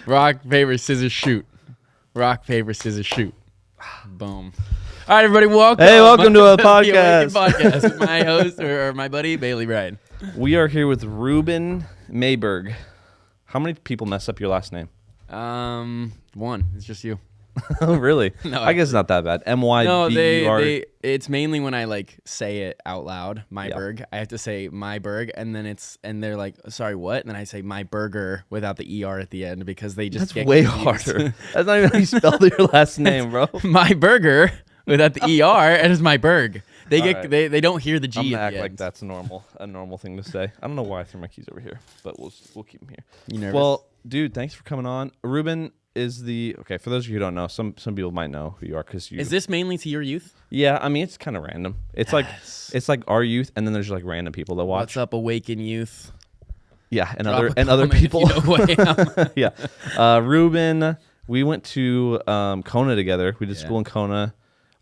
Rock, paper, scissors, shoot. Rock, paper, scissors, shoot. Boom. All right, everybody, welcome. Hey, welcome to a The podcast. AWKN podcast with my host or my buddy Bailey Bryan. We are here with Reuben Myburgh. How many people mess up your last name? One. It's just you. Oh, really? No, I guess it's not that bad. M-Y-B-U-R. No, it's mainly when I like say it out loud. Myburgh. Yeah. I have to say Myburgh, and then they're like, sorry, what? And then I say my burger without the ER at the end because they just That's way harder. That's not even how you spell your last name, bro. My burger without the ER, and it's my burg. They don't hear the G. I'm gonna at act the like end. that's a normal thing to say. I don't know why I threw my keys over here, but we'll keep them here. You nervous? Well, dude, thanks for coming on. Reuben is for those of you who don't know, some people might know who you are because you. Is this mainly to your youth? Yeah, I mean it's kind of random. It's like our youth, and then there's like random people that watch. What's up, Awaken Youth? Yeah, and Drop other people. If you know who I am. Yeah, Reuben. We went to Kona together. We did school in Kona.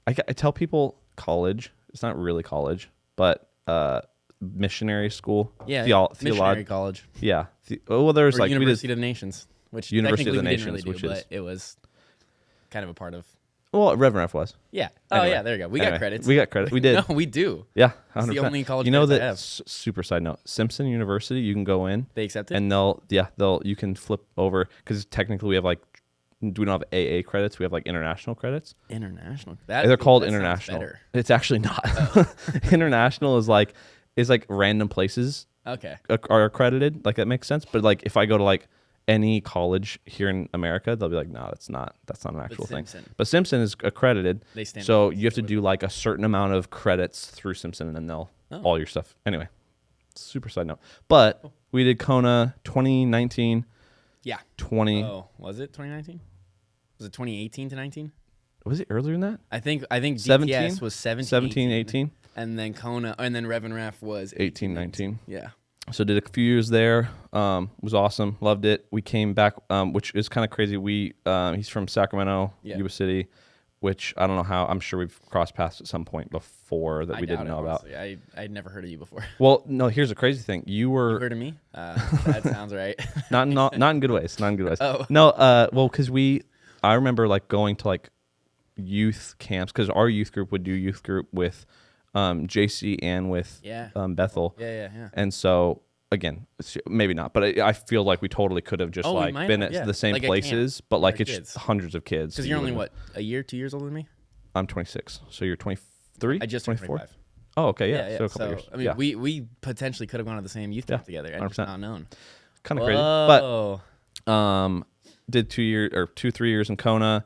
I tell people college. It's not really college, but missionary school. Yeah, missionary college. Yeah. There's or University of the Nations, which University of the technically Nations, we didn't really which do, but it was kind of a part of. Well, Reverend F was. Yeah. Anyway. Oh yeah, there you go. We got credits. We got credit. We did. No, we do. Yeah, 100%. It's the only college. You know credits that. I have. Super side note: Simpson University. You can go in. They accept it. And you can flip over because technically we have like. We don't have AA credits. We have like international credits. International. They're called international. Better. It's actually not. Oh. International is like random places. Okay. Are accredited. Like that makes sense. But like if I go to like any college here in America, they'll be like, no, that's not an actual thing. But Simpson is accredited. They stand. So you have to do like a certain amount of credits through Simpson, and then they'll all your stuff. Anyway, super side note. But we did Kona 2019. Yeah. Oh, was it 2019? Was it 2018 to 19? Was it earlier than that? I think 17? DTS was 17, 18. And then Kona, and then Rev and Ref was 18, 19. Yeah. So did a few years there. Was awesome. Loved it. We came back, which is kind of crazy. He's from Sacramento, Yuba City, which I don't know how. I'm sure we've crossed paths at some point before that we didn't know about. I'd never heard of you before. Well, no. Here's the crazy thing. You heard of me? That sounds right. not in good ways. Not in good ways. Oh. No. Well, because I remember like going to like youth camps because our youth group would do youth group with JC and with Bethel. Yeah. And so again, maybe not, but I feel like we totally could have just been at the same places, but like it's kids. Hundreds of kids. Because you're only what, a year, 2 years older than me? I'm 26, so you're 23. I just turned 25. Oh, okay, yeah. So a couple years. I mean, we potentially could have gone to the same youth camp together and 100%. Just not known. Kind of crazy, but did 2 years or 3 years in Kona.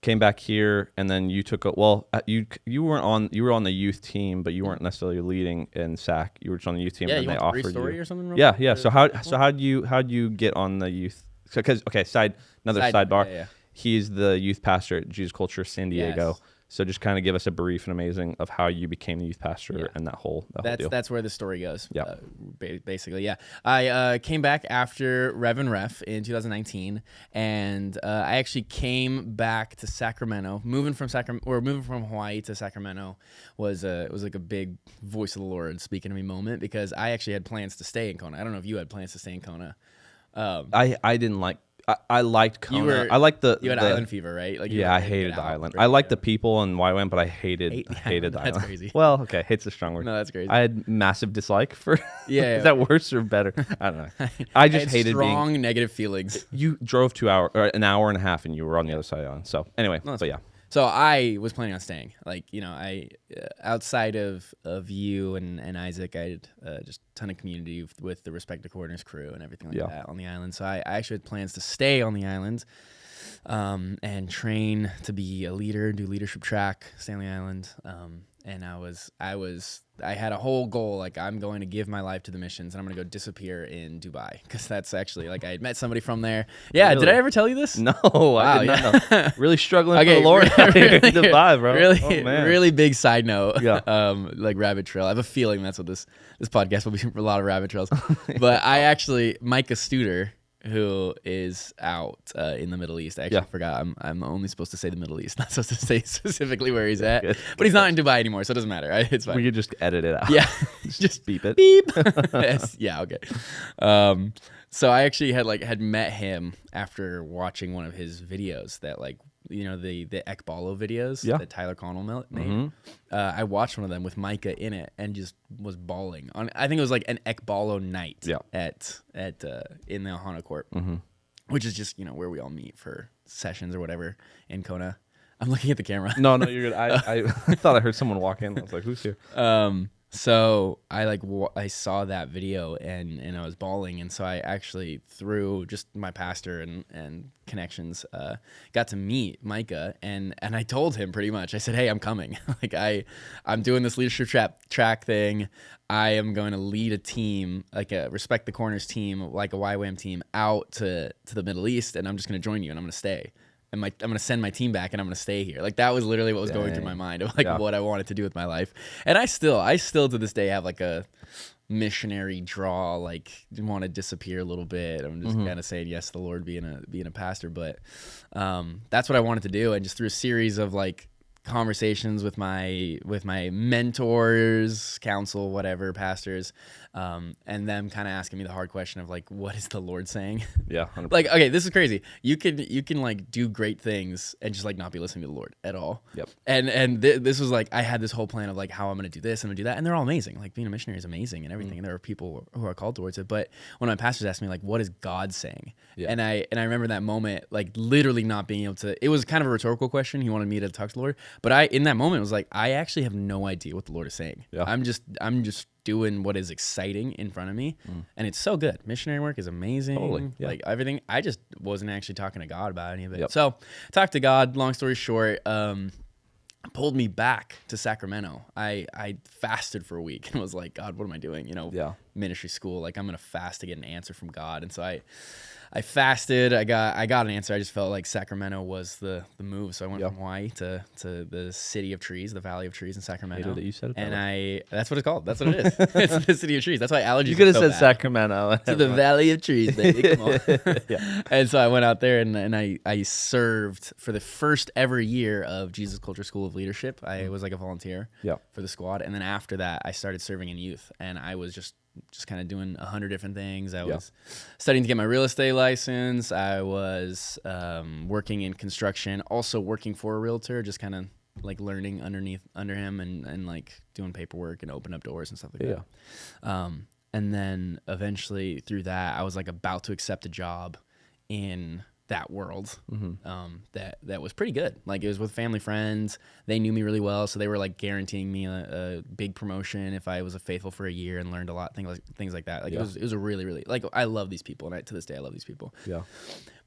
Came back here, and then you took you were on the youth team, but you weren't necessarily leading in SAC. You were just on the youth team, and they offered you. Or something Yeah. So how'd you get on the youth? Because sidebar. Yeah. He's the youth pastor at Jesus Culture San Diego. Yes. So just kind of give us a brief and amazing of how you became the youth pastor and that whole deal. That's where the story goes. Yeah. Basically, yeah. I came back after Rev and Ref in 2019, and I actually came back to Sacramento. Moving from Hawaii to Sacramento was like a big voice of the Lord speaking to me moment because I actually had plans to stay in Kona. I don't know if you had plans to stay in Kona. I didn't like. I liked Kona. You had island fever, right? Like I hated the island. I liked the people and why I went, but I hated the island. That's crazy. Well, okay, hate's a strong word. No, that's crazy. I had massive dislike for. Yeah. Is that worse or better? I don't know. I just hated strong negative feelings. You drove an hour and a half, and you were on the other side of the island. So anyway, yeah. So I was planning on staying. Like, outside of you and Isaac, I had just a ton of community with the Respect the Corners crew and everything like that on the island. So I actually had plans to stay on the island and train to be a leader, do leadership track, stay on the island. And I had a whole goal, like I'm going to give my life to the missions and I'm going to go disappear in Dubai because that's actually like I had met somebody from there. Yeah, really? Did I ever tell you this? No, I did not know. Really struggling for the Lord out here in Dubai, bro. Really big side note. Yeah. Like rabbit trail. I have a feeling that's what this podcast will be, a lot of rabbit trails. But I actually, Micah Studer, who is out in the Middle East. I actually forgot. I'm only supposed to say the Middle East, not supposed to say specifically where he's at. Good. But he's not in Dubai anymore, so it doesn't matter. Right? It's fine. We could just edit it out. Yeah, just beep it. Beep. Yes. Yeah. Okay. So I actually had met him after watching one of his videos that the Ekbalo videos that Tyler Connell made. I watched one of them with Micah in it and just was bawling. I think it was like an Ekbalo night at in the Ohana Court, which is just where we all meet for sessions or whatever in Kona. I'm looking at the camera. No, you're good. I thought I heard someone walk in. I was like, who's here? So I saw that video and I was bawling, and so I actually, through just my pastor and connections, got to meet Micah, and I told him pretty much. I said, hey, I'm coming. I'm doing this leadership track thing. I am going to lead a team, like a Respect the Corners team, like a YWAM team, out to the Middle East, and I'm just going to join you, and I'm going to stay. I'm going to send my team back and I'm going to stay here. Like, that was literally what was going through my mind of what I wanted to do with my life. And I still to this day have like a missionary draw, like want to disappear a little bit. I'm just kind of saying yes to the Lord being a pastor. But that's what I wanted to do. And just through a series of like conversations with my mentors, counsel, whatever, pastors, and them kind of asking me the hard question of like, what is the Lord saying? Yeah. 100%. Like, okay, this is crazy. You can like do great things and just like not be listening to the Lord at all. Yep. And this was like, I had this whole plan of like how I'm going to do this, I'm going to do that. And they're all amazing. Like, being a missionary is amazing and everything. And there are people who are called towards it. But when my pastors asked me like, what is God saying? Yeah. And I remember that moment, like literally not being able to, it was kind of a rhetorical question. He wanted me to talk to the Lord. But in that moment, it was like, I actually have no idea what the Lord is saying. Yeah. I'm just doing what is exciting in front of me. And it's so good. Missionary work is amazing. Totally. Yeah. Like everything. I just wasn't actually talking to God about any of it. Yep. So talked to God, long story short, pulled me back to Sacramento. I fasted for a week and was like, God, what am I doing? Ministry school, like I'm going to fast to get an answer from God. And so I fasted. I got an answer. I just felt like Sacramento was the move. So I went from Hawaii to the city of trees, the Valley of Trees in Sacramento. That you said it. And that's what it's called. That's what it is. It's the city of trees. That's why allergies. You could have so said bad. Sacramento. To the Valley of Trees, baby. Come on. Yeah. And so I went out there and I served for the first ever year of Jesus Culture School of Leadership. I was like a volunteer for the squad. And then after that, I started serving in youth. And I was just kind of doing 100 different things. I was studying to get my real estate license. I was working in construction, also working for a realtor, just kind of like learning under him and like doing paperwork and open up doors and stuff like that. And then eventually through that, I was like about to accept a job in that world that was pretty good. Like, it was with family friends. They knew me really well, so they were like guaranteeing me a big promotion if I was faithful for a year and learned a lot, things like that. Like, it was a really, really, like, I love these people, and to this day I love these people. Yeah.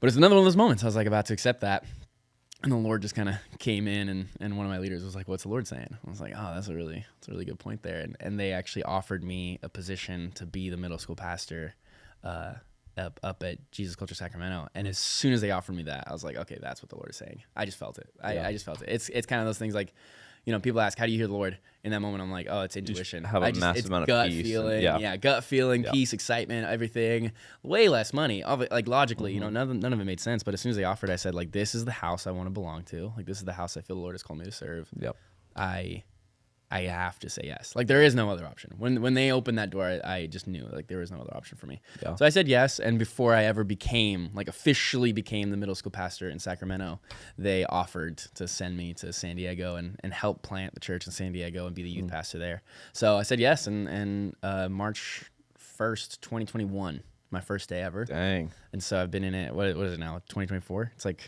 But it's another one of those moments. I was like about to accept that, and the Lord just kind of came in, and one of my leaders was like, "What's the Lord saying?" I was like, "Oh, that's a really good point there." And they actually offered me a position to be the middle school pastor up at Jesus Culture Sacramento. And as soon as they offered me that, I was like, okay, that's what the Lord is saying. I just felt it. I just felt it. It's kind of those things like, people ask, how do you hear the Lord? In that moment, I'm like, oh, it's intuition. Have a massive amount of peace. Feeling, gut feeling, peace, excitement, everything. Way less money. Like, logically, none of it made sense. But as soon as they offered, I said, like, this is the house I want to belong to. Like, this is the house I feel the Lord has called me to serve. Yep. I have to say yes. Like, there is no other option. When they opened that door, I just knew like there was no other option for me. Yeah. So I said yes. And before I ever officially became the middle school pastor in Sacramento, they offered to send me to San Diego and help plant the church in San Diego and be the youth pastor there. So I said yes. And March 1st, 2021, my first day ever. Dang. And so I've been in it. What is it now? 2024? It's like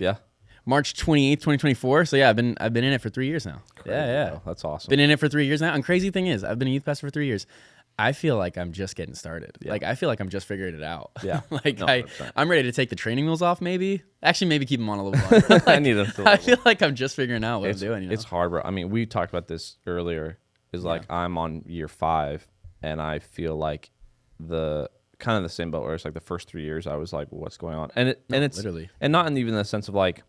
March 28th, 2024. So I've been in it for 3 years now. Crazy, bro. That's awesome. Been in it for 3 years now. And crazy thing is, I've been a youth pastor for 3 years. I feel like I'm just getting started. Yeah. Like, I feel like I'm just figuring it out. Yeah. I'm ready to take the training wheels off, maybe. Actually, maybe keep them on a little while. I need them. I feel like I'm just figuring out what I'm doing. It's hard, bro. I mean, we talked about this earlier. Is like, I'm on year 5, and I feel like the kind of the same boat where it's like the first 3 years I was like, what's going on? And it's literally, and not in even the sense of like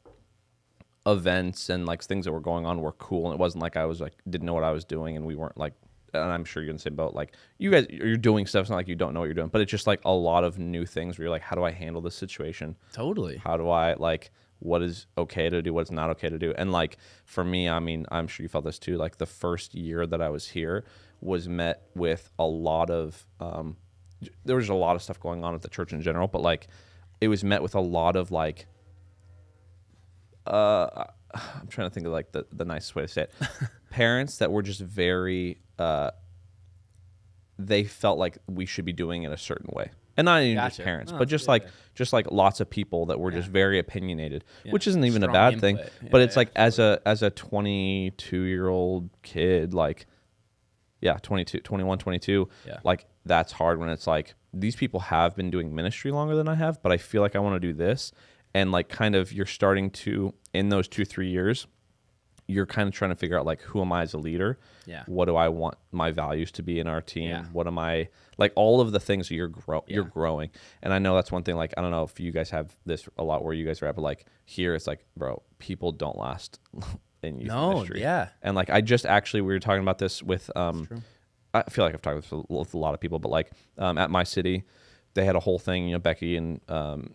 events and like things that were going on were cool, and it wasn't like I was like didn't know what I was doing and we weren't like and I'm sure you're in the same boat. Like you guys, you're doing stuff. It's not like you don't know what you're doing, but it's just like a lot of new things where you're like, how do I handle this situation? Totally. How do I like, what is okay to do? What's not okay to do? And like, for me, I mean, I'm sure you felt this too. Like the first year that I was here was met with a lot of, there was a lot of stuff going on at the church in general, but like it was met with a lot of like, I'm trying to think of like the nicest way to say it. Parents that were just very, they felt like we should be doing it a certain way, and not even just parents, but just like lots of people that were just very opinionated, which isn't even a bad thing. But it's like as a 22-year-old kid, like 21, 22, like that's hard when it's like these people have been doing ministry longer than I have, but I feel like I want to do this. And like kind of you're starting to, in those 2-3 years, you're kind of trying to figure out like, who am I as a leader? Yeah. What do I want my values to be in our team? Yeah. What am I, like all of the things that you're growing. And I know that's one thing, like, I don't know if you guys have this a lot where you guys are at, but like here it's like, bro, people don't last in youth ministry. Yeah. And like, I just actually, we were talking about this with, I feel like I've talked with a lot of people, but like at my city, they had a whole thing, you know, Becky and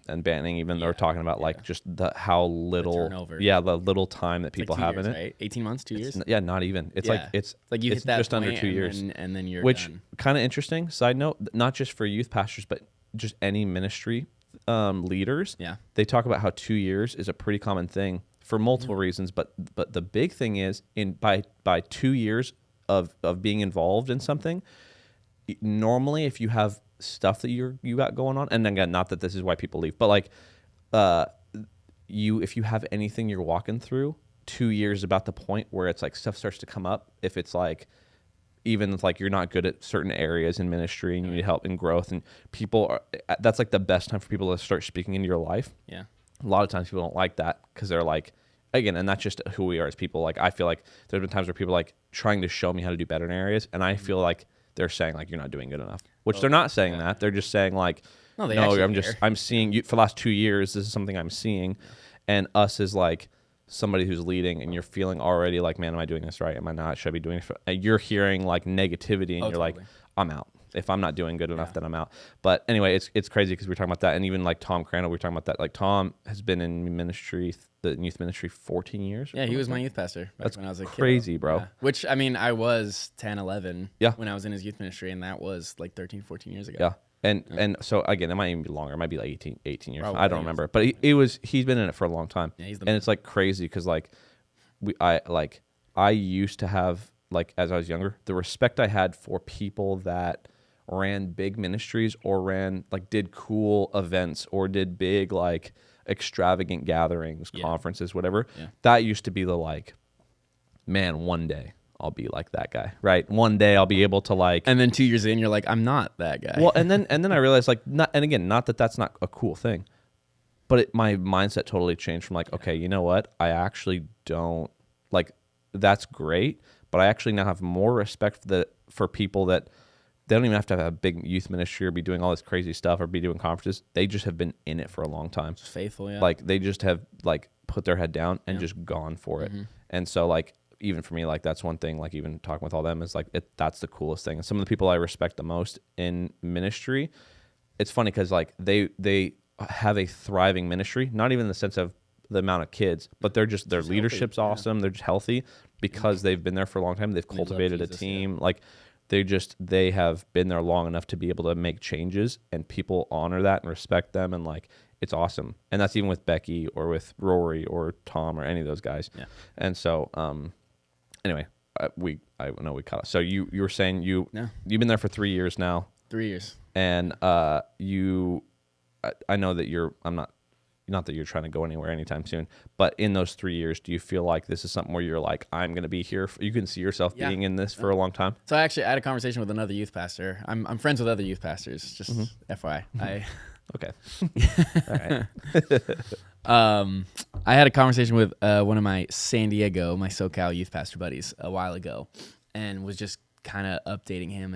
Banting even, they were talking about like just how little, the little time that people have in it. Right? 18 months, 2 years? Not even. It's like, it's you hit that just under 2 years. And then you're Which, done. Kind of interesting, side note, not just for youth pastors, but just any ministry leaders. Yeah. They talk about how 2 years is a pretty common thing for multiple reasons, but the big thing is by 2 years of being involved in something, normally if you have stuff that you got going on, and again, not that this is why people leave, but like if you have anything you're walking through, 2 years is about the point where it's like stuff starts to come up. If it's like, even if like you're not good at certain areas in ministry and you need help in growth, and people are, that's like the best time for people to start speaking into your life. Yeah. A lot of times people don't like that because they're like, again, and that's just who we are as people. Like I feel like there's been times where people are like trying to show me how to do better in areas, and I feel like they're saying like, you're not doing good enough, which they're not saying that. They're just saying like, no, I'm seeing you for the last 2 years. This is something I'm seeing. And us as like somebody who's leading, and you're feeling already like, man, am I doing this right? Am I not? Should I be doing it? And you're hearing like negativity, and you're like, I'm out. If I'm not doing good enough, then I'm out. But anyway, it's crazy because we're talking about that. And even like Tom Crandall, we're talking about that. Like Tom has been in ministry, the youth ministry, 14 years. Yeah, he was my youth pastor back when I was a kid. Crazy, bro. Yeah. Which, I mean, I was 10, 11 yeah. when I was in his youth ministry, and that was like 13, 14 years ago. Yeah. And so again, it might even be longer. It might be like 18 years. Probably, I don't remember. But he's been in it for a long time. Yeah, and it's like crazy because like I used to have, like, as I was younger, the respect I had for people that ran big ministries or did cool events or did big like extravagant gatherings, conferences, whatever. Yeah. That used to be the like, man, one day I'll be like that guy, right? One day I'll be able to like. And then 2 years in, you're like, I'm not that guy. Well, and then I realized like, not that that's not a cool thing, but my mindset totally changed from like, okay, you know what? I actually don't like. That's great, but I actually now have more respect for people that. They don't even have to have a big youth ministry or be doing all this crazy stuff or be doing conferences. They just have been in it for a long time. Just faithful, yeah. Like they just have like put their head down and just gone for it. Mm-hmm. And so like, even for me, like that's one thing, like even talking with all them is like, that's the coolest thing. And some of the people I respect the most in ministry, it's funny because like they have a thriving ministry, not even in the sense of the amount of kids, but their leadership's awesome. They're just healthy because they've been there for a long time. They've cultivated a team. Like, they have been there long enough to be able to make changes, and people honor that and respect them, and like it's awesome. And that's even with Becky or with Rory or Tom or any of those guys. Yeah. And so anyway, I know we caught it. So you were saying you've been there for 3 years now. 3 years. And I know that not that you're trying to go anywhere anytime soon, but in those 3 years, do you feel like this is something where you're like, I'm going to be here? You can see yourself being in this for a long time? So I had a conversation with another youth pastor. I'm friends with other youth pastors, just FYI. Okay. All right. I had a conversation with one of my San Diego, my SoCal youth pastor buddies a while ago, and was just kind of updating him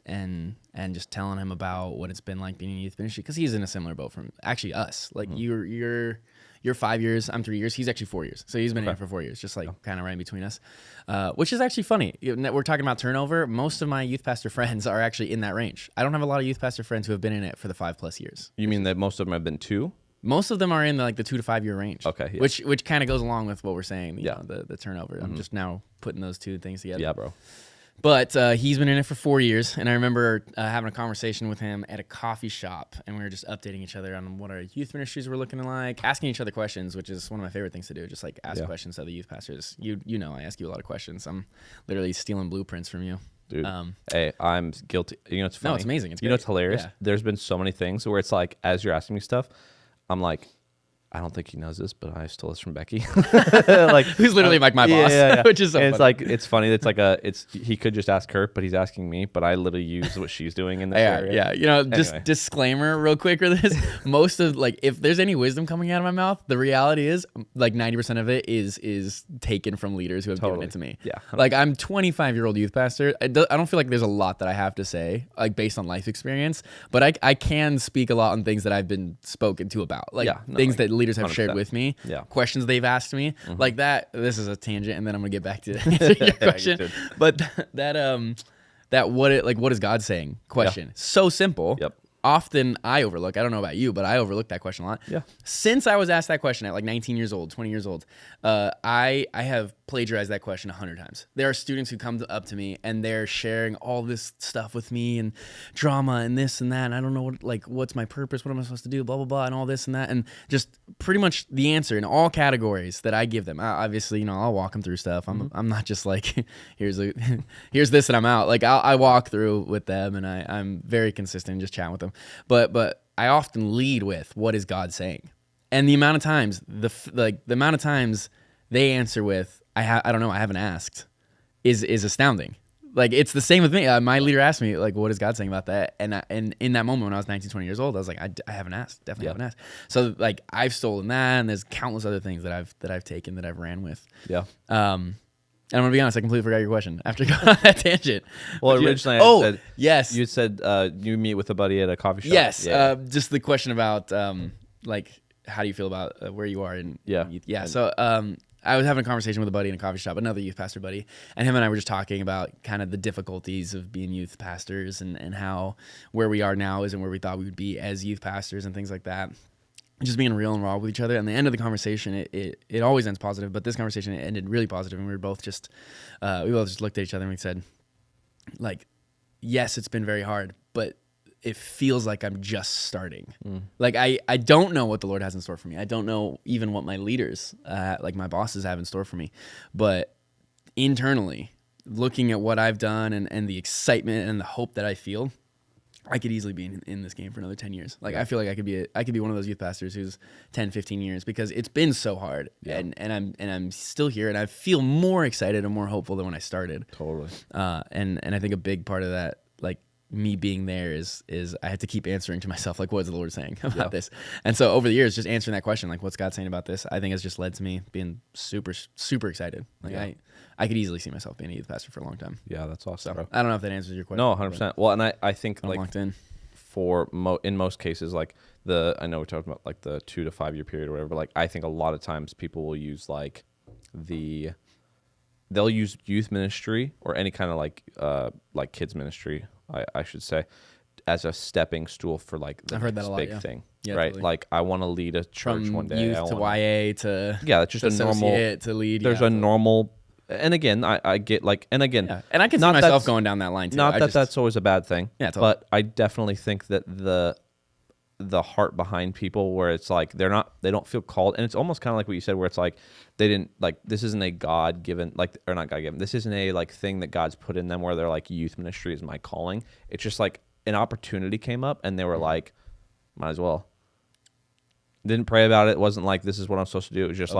and just telling him about what it's been like being in youth ministry, because he's in a similar boat from actually us. Like you're you're 5 years, I'm 3 years. He's actually 4 years. So he's been in it for 4 years, just like kind of right in between us, which is actually funny. We're talking about turnover. Most of my youth pastor friends are actually in that range. I don't have a lot of youth pastor friends who have been in it for the 5+ years. You mean that most of them have been 2? Most of them are in the 2 to 5 year range. Okay. Yeah. Which kind of goes along with what we're saying. You know, the turnover. I'm just now putting those two things together. Yeah, bro. But he's been in it for 4 years, and I remember having a conversation with him at a coffee shop, and we were just updating each other on what our youth ministries were looking like, asking each other questions, which is one of my favorite things to do, just like ask questions to other youth pastors. You know, I ask you a lot of questions. I'm literally stealing blueprints from you. Dude, hey, I'm guilty. You know, it's funny. No, it's amazing. It's you know, it's hilarious. Yeah. There's been so many things where it's like, as you're asking me stuff, I'm like, I don't think he knows this, but I stole this from Becky. Like, who's literally like my boss, which is so funny. It's like, it's funny. It's like he could just ask her, but he's asking me, but I literally use what she's doing in this area. Yeah. You know, just disclaimer real quick for this. Most of if there's any wisdom coming out of my mouth, the reality is 90% of it is taken from leaders who have given it to me. Yeah. Like, I'm 25-year-old youth pastor. I don't feel like there's a lot that I have to say, like based on life experience, but I can speak a lot on things that I've been spoken to about, things that leaders have 100%. Shared with me, questions they've asked me, like that. This is a tangent, and then I'm gonna get back to your question. But what is God saying? Question. So simple. Yep. Often I overlook. I don't know about you, but I overlook that question a lot. Yeah. Since I was asked that question at 19 years old, 20 years old, I have plagiarized that question 100 times. There are students who come up to me and they're sharing all this stuff with me and drama and this and that. And I don't know what's my purpose? What am I supposed to do? Blah, blah, blah, and all this and that. And just pretty much the answer in all categories that I give them. Obviously, I'll walk them through stuff. I'm not just like, here's this and I'm out. Like I walk through with them, and I'm very consistent in just chatting with them. But I often lead with, what is God saying? And the amount of times the amount of times they answer with, I don't know, I haven't asked, is astounding. Like, it's the same with me. My leader asked me, what is God saying about that? And in that moment when I was 19, 20 years old, I was like, I haven't asked, definitely haven't asked. So I've stolen that, and there's countless other things that I've taken, that I've ran with. Yeah. And I'm gonna be honest, I completely forgot your question after going on that tangent. Well, originally I said, yes, you said you meet with a buddy at a coffee shop. Yes, just the question about how do you feel about where you are in youth? Yeah. So I was having a conversation with a buddy in a coffee shop, another youth pastor buddy, and him and I were just talking about kind of the difficulties of being youth pastors, and how where we are now isn't where we thought we would be as youth pastors and things like that. Just being real and raw with each other. And the end of the conversation, it always ends positive, but this conversation ended really positive, and we both just looked at each other and we said, yes, it's been very hard, but it feels like I'm just starting. Like, I don't know what the Lord has in store for me. I don't know even what my leaders, my bosses, have in store for me. But internally, looking at what I've done and the excitement and the hope that I feel, I could easily be in this game for another 10 years. I feel like I could be one of those youth pastors who's 10, 15 years, because it's been so hard, and I'm still here, and I feel more excited and more hopeful than when I started. Totally. And I think a big part of that, me being there, is I had to keep answering to myself, what is the Lord saying about this? And so over the years, just answering that question, what's God saying about this, I think has just led to me being super, super excited. I could easily see myself being a youth pastor for a long time. Yeah, that's awesome. So I don't know if that answers your question. No, 100%. Well, and I think I'm locked in. In most cases, I know we're talking about the 2 to 5 year period or whatever, but I think a lot of times people will use they'll use youth ministry or any kind of kids ministry, I should say, as a stepping stool for the I've heard that a lot, big thing. Yeah, right? Totally. I want to lead a church one day. Youth to YA to that's just a normal to lead. There's a normal. And again, I get and again, and I can see myself going down that line too. Not that's always a bad thing. Yeah, totally. But I definitely think that the heart behind people, where it's they don't feel called, and it's almost kind of like what you said, where it's they didn't this isn't a God given or not God given. This isn't a thing that God's put in them where they're youth ministry is my calling. It's just an opportunity came up, and they were might as well. Didn't pray about it. It wasn't this is what I'm supposed to do. It was just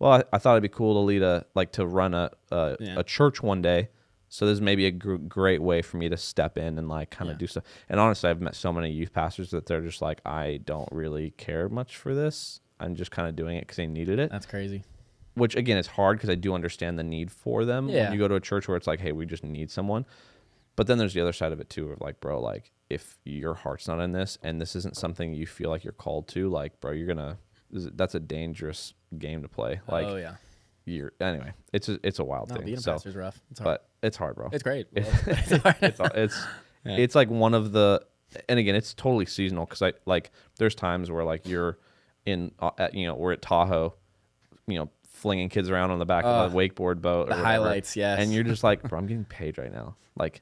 well, I thought it'd be cool to lead to run a church one day. So this may be a great way for me to step in and kind of do stuff. And honestly, I've met so many youth pastors that they're just I don't really care much for this. I'm just kind of doing it because they needed it. That's crazy. Which again, it's hard because I do understand the need for them. When you go to a church where it's hey, we just need someone. But then there's the other side of it too, of bro, if your heart's not in this and this isn't something you feel you're called to, bro, you're gonna that's a dangerous game to play. Like, oh yeah. Anyway, it's a wild thing. Being a pastor's rough. It's hard. But it's hard, bro. It's great. It's like one of the, and again, it's totally seasonal because there's times where like you're in, we're at Tahoe, flinging kids around on the back of a wakeboard boat. The highlights, yes. And you're just like, bro, I'm getting paid right now. Like,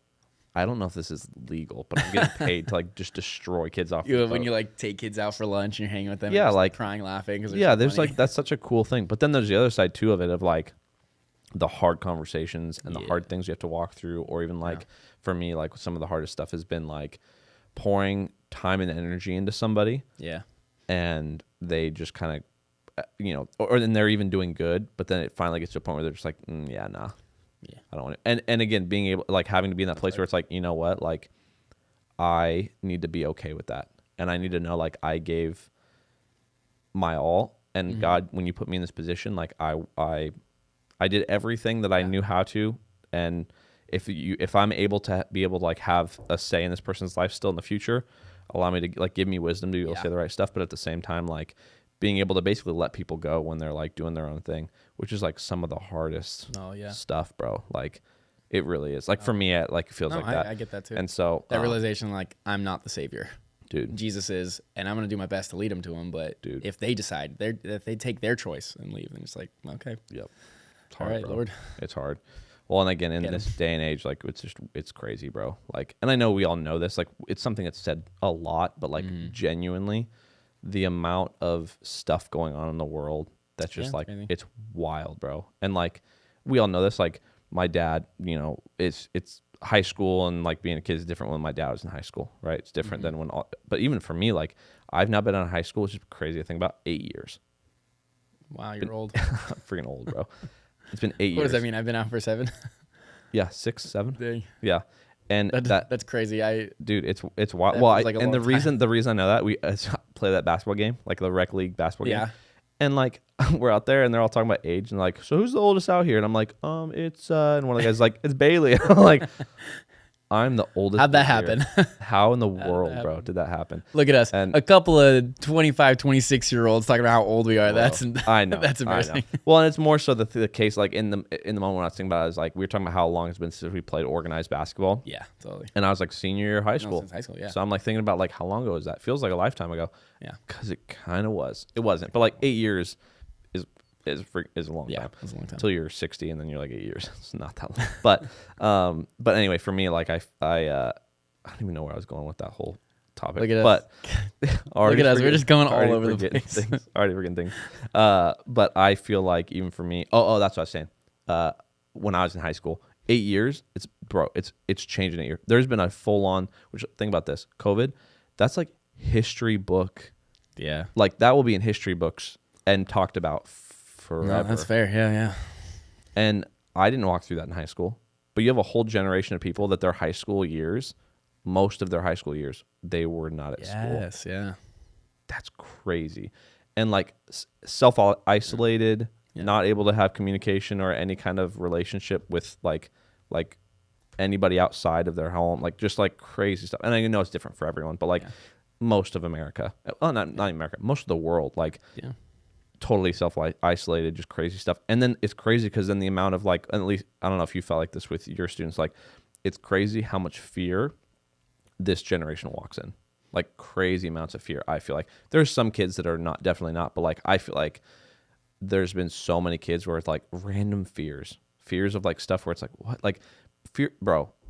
I don't know if this is legal, but I'm getting paid to like just destroy kids off. When you like take kids out for lunch and you're hanging with them, yeah, and like crying, laughing. There's like that's such a cool thing. But then there's the other side too of it of like the hard conversations and the hard things you have to walk through, or even like for me, like some of the hardest stuff has been like pouring time and energy into somebody. Yeah, and they just kind of, or then they're even doing good, but then it finally gets to a point where they're just like, yeah, nah. Yeah, I don't want to. And again, being able, like having to be in that place where it's like, you know what, like I need to be okay with that, and I need to know like I gave my all, and God, when you put me in this position, like I did everything that I knew how to, and if I'm able to be able to like have a say in this person's life still in the future, allow me to like give me wisdom to be able to say the right stuff, but at the same time like being able to basically let people go when they're like doing their own thing, which is like some of the hardest stuff, bro. Like it really is. Like for me, it like feels like that. I get that too. And so that realization, like I'm not the savior, dude. Jesus is, and I'm gonna do my best to lead them to him. But dude, if they decide if they take their choice and leave, then it's like okay, yep, it's hard, all right, bro. Lord, it's hard. Well, and again, in this day and age, like it's crazy, bro. Like, and I know we all know this. Like, it's something that's said a lot, but like genuinely, the amount of stuff going on in the world that's just like crazy. It's wild, bro. And like we all know this. Like my dad, it's high school, and like being a kid is different when my dad was in high school, right? It's different than when. But even for me, like I've not been out of high school, which is crazy to think about. 8 years. Wow, you're old. I'm freaking old, bro. It's been 8 years. What does that mean? I've been out for 7. Yeah, 6, 7. Dang. Yeah. And that's crazy. Dude, it's wild. Well, and the reason I know that we play that basketball game, like the rec league basketball game. And like we're out there and they're all talking about age and like, so who's the oldest out here? And I'm like, it's and one of the guys is like, it's Bailey. I'm like, I'm the oldest. How'd that happen? How in the world, bro, did that happen? Look at us. And a couple of 25, 26-year-olds talking about how old we are. Bro, I know. That's embarrassing. Well, and it's more so the case, like in the moment when I was thinking about it, is like we were talking about how long it's been since we played organized basketball. Yeah, totally. And I was like senior year of high school. Since high school, yeah. So I'm like thinking about like how long ago was that? Feels like a lifetime ago. Yeah. Because it kind of was. It wasn't. But like 8 years is a long time. Yeah, it's a long time. Until you're 60 and then you're like 8 years. It's not that long. But anyway, for me, like I don't even know where I was going with that whole topic. Look at us. Look at us. We're just going all over the place. Already forgetting things. But I feel like even for me, that's what I was saying. When I was in high school, 8 years, it's changing 8 years. There's been a full on, which think about this, COVID, that's like history book. Yeah. Like that will be in history books and talked about forever. No, that's fair. Yeah. And I didn't walk through that in high school, but you have a whole generation of people that their high school years, most of their high school years, they were not at school. Yes, yeah. That's crazy. And like self-isolated, not able to have communication or any kind of relationship with like anybody outside of their home, like just like crazy stuff. And I know it's different for everyone, but like most of America, not America, most of the world, like totally self-isolated, just crazy stuff. And then it's crazy because then the amount of like, at least I don't know if you felt like this with your students, like it's crazy how much fear this generation walks in, like crazy amounts of fear. I feel like there's some kids that are definitely not, but like I feel like there's been so many kids where it's like random fears of like stuff where it's like what, like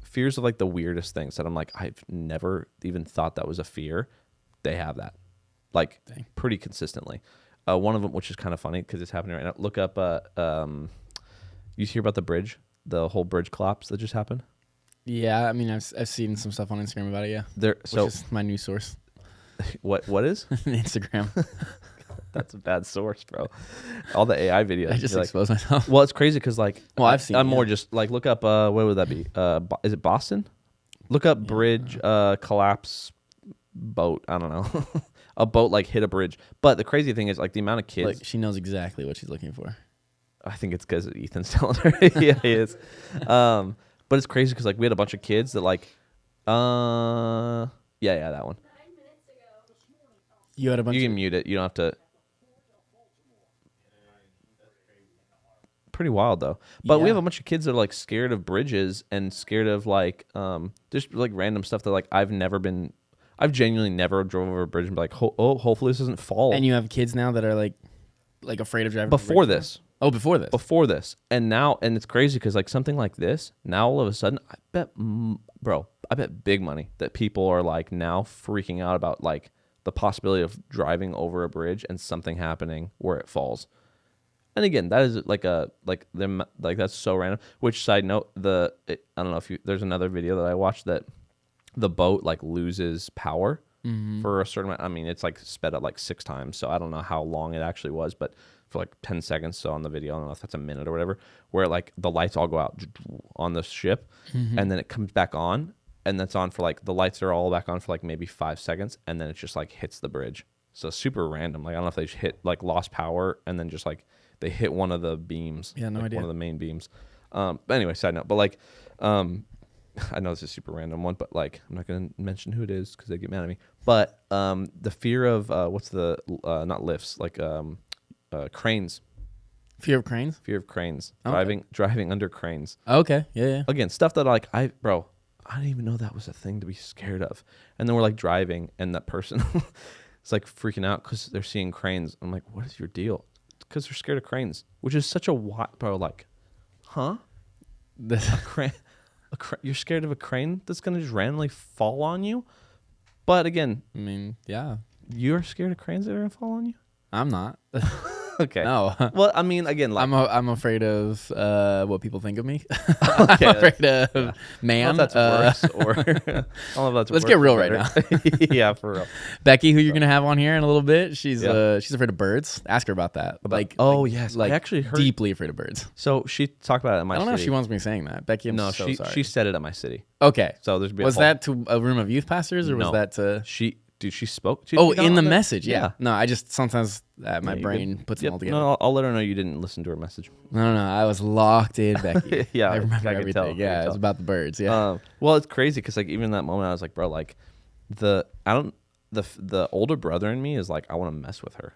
fears of like the weirdest things that I'm like I've never even thought that was a fear. They have that like pretty consistently. One of them, which is kind of funny because it's happening right now. Look up you hear about the whole bridge collapse that just happened? Yeah, I mean, I've seen some stuff on Instagram about it. Yeah, which is my news source. What is Instagram? That's a bad source, bro. All the AI videos. I just expose myself. Well, it's crazy because like, I've seen. I'm more just like look up. What would that be? Is it Boston? Look up bridge collapse boat. I don't know. A boat like hit a bridge. But the crazy thing is like the amount of kids. Like she knows exactly what she's looking for. I think it's because Ethan's telling her. Yeah, he is. But it's crazy because like we had a bunch of kids that like, yeah, that one. 9 minutes ago. You had a bunch. You can mute it. You don't have to. pretty wild though. But we Yeah. have a bunch of kids that are like scared of bridges and scared of like just like random stuff that like I've genuinely never drove over a bridge and be like, hopefully this doesn't fall. And you have kids now that are like afraid of driving before this. Oh, before this. And now, and it's crazy because like something like this, now all of a sudden, I bet big money that people are like now freaking out about like the possibility of driving over a bridge and something happening where it falls. And again, that is that's so random. Which, side note, I don't know if there's another video that I watched that the boat like loses power for a certain amount. I mean, it's like sped up like 6 times, so I don't know how long it actually was, but for like 10 seconds. So on the video, I don't know if that's a minute or whatever, where like the lights all go out on the ship, and then it comes back on, and that's on for like the lights are all back on for like maybe 5 seconds, and then it just like hits the bridge. So super random. Like I don't know if they just lost power and then just like they hit one of the beams. Yeah, no idea. One of the main beams. But anyway, side note. But like, I know this is a super random one, but like I'm not gonna mention who it is because they get mad at me. But the fear of what's the not lifts, like cranes. Fear of cranes? Fear of cranes. Okay. Driving under cranes. Okay. Yeah. Again, stuff that like I didn't even know that was a thing to be scared of. And then we're like driving, and that person is like freaking out because they're seeing cranes. I'm like, what is your deal? Because they're scared of cranes, which is such a bro. Like, huh? A crane. You're scared of a crane that's gonna just randomly fall on you? But again, I mean, yeah. You're scared of cranes that are gonna fall on you? I'm not. Okay. No. Well, I mean, again, like I'm afraid of what people think of me. Okay, I'm afraid of man. I don't know if that's worse or I don't know if that's Let's worse get or real right better. now. Yeah, for real. Becky, who you're gonna have on here in a little bit, she's Yeah. she's afraid of birds. Ask her about that. Yes, like I actually heard deeply afraid of birds. So she talked about it at my I don't know if city. she wants me saying that. Becky, I'm No, so sorry. she said it at my city. Okay. So there's Was that to a room of youth pastors or was No. that to? she spoke to Oh, you in the on message. Yeah. Yeah. No, I just sometimes my you brain could- puts Yep. them all together. No, I'll let her know you didn't listen to her message. No. I was locked in, Becky. Yeah, I remember I could everything. tell, I could Yeah, it tell. was about the birds. Yeah. Well, it's crazy because like even in that moment I was like, bro, like the older brother in me is like I want to mess with her.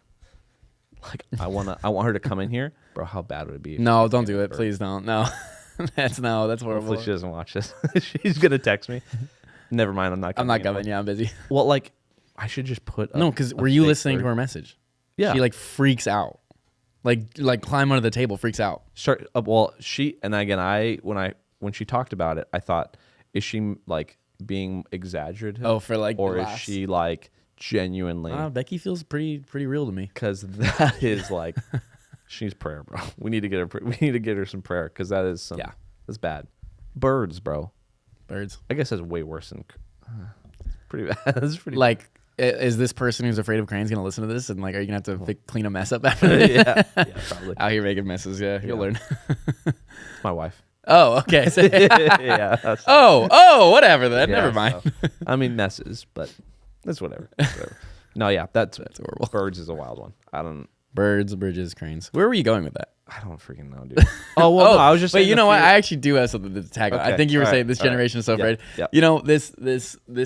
Like I want her to come in here, bro. How bad would it be? If No, she don't came do it. over? Please don't. No. That's horrible. Hopefully she doesn't watch this. She's gonna text me. Never mind. I'm not I'm coming. not coming. anymore. Yeah, I'm busy. Well, like I should just put. No, because were you fake listening to bird. her message? Yeah. She like freaks out. Like climb under the table, freaks out. Well, she and again, when she talked about it, I thought, is she like being exaggerative? Oh, for like or the is last- she like genuinely? Becky feels pretty real to me. Because that is like, she needs prayer, bro. We need to get her some prayer because that is that's bad. Birds, bro. Birds. I guess that's way worse than. Pretty bad. That's pretty. Like, is this person who's afraid of cranes gonna listen to this and like, are you gonna have to clean a mess up after this? yeah, probably. Out here making messes. Yeah, you'll learn. My wife. Oh, okay. So, Yeah. That's, whatever then. yeah, Never mind. so, I mean messes, but that's whatever. No, yeah, that's horrible. Birds is a wild one. I don't Birds, bridges, cranes. Where were you going with that? I don't freaking know, dude. Oh well, no, I was just. Wait, saying you the know what? fear- I actually do have something to tag on. I Okay, think you were all saying right, this all right. generation is so Yeah, afraid. yeah. You know, this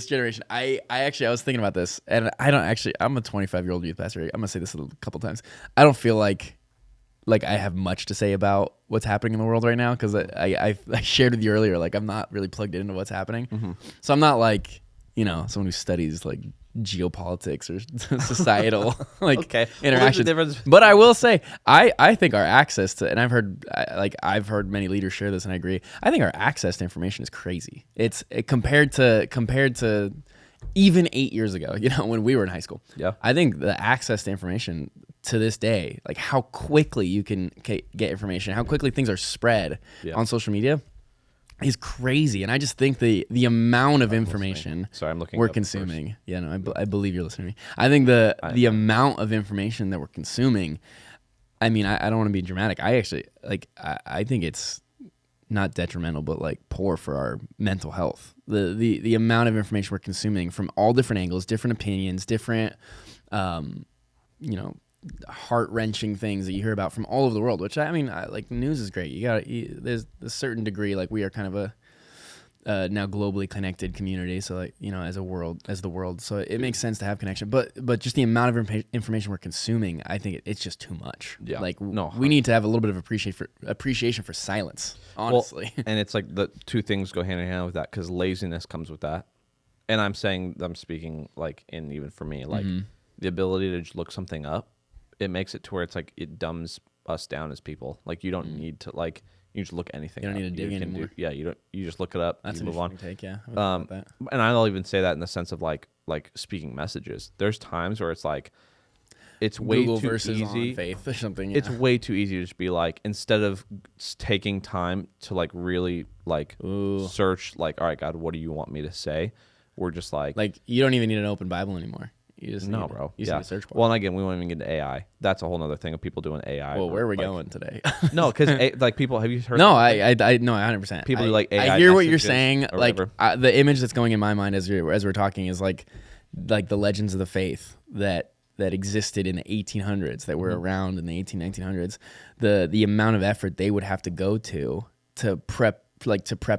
generation. I was thinking about this, and I don't actually. I'm a 25-year-old youth pastor. I'm gonna say this a couple times. I don't feel like I have much to say about what's happening in the world right now because I shared with you earlier. Like I'm not really plugged into what's happening, so I'm not like someone who studies like geopolitics or societal like Okay. Well, there's a interactions. difference. But I will say, I think our access to, and I've heard many leaders share this, and I agree. I think our access to information is crazy. It's compared to even 8 years ago, when we were in high school. Yeah. I think the access to information to this day, like how quickly you can get information, how quickly things are spread on social media, is crazy. And I just think the amount of information Sorry, I'm looking we're up consuming. First. Yeah, no, I believe you're listening to me. I think the amount of information that we're consuming, I mean, I don't want to be dramatic. I actually I think it's not detrimental, but like poor for our mental health. The amount of information we're consuming from all different angles, different opinions, different heart-wrenching things that you hear about from all over the world, which I mean, like news is great. There's a certain degree, like we are kind of now globally connected community. So like, you know, as the world. So it makes sense to have connection, but just the amount of information we're consuming, I think it's just too much. Yeah. Like No, we need to have a little bit of appreciation for silence, honestly. Well, and it's like the two things go hand in hand with that, because laziness comes with that. And I'm speaking like in, even for me, like the ability to just look something up, it makes it to where it's like, it dumbs us down as people. Like you don't need to, like, you just look anything You don't up. need to dig anymore. You just look it up. That's you an move on. interesting take, yeah. I would think about that. And I'll even say that in the sense of like speaking messages. There's times where it's like, it's way Google too versus easy. On Faith or something. Yeah. It's way too easy to just be like, instead of taking time to like really like search, like, all right, God, what do you want me to say? We're just like you don't even need an open Bible anymore. You just no, need, bro. You just need a search bar. Well, and again, we won't even get into AI. That's a whole other thing of people doing AI. Well, where are we like, going today? No, because like people, have you heard? No, I no, 100%. People do like AI. I hear what you're saying. Like whatever. the image that's going in my mind as we're talking is like the legends of the faith that existed in the 1800s, that were around in the 1900s. The amount of effort they would have to go to prep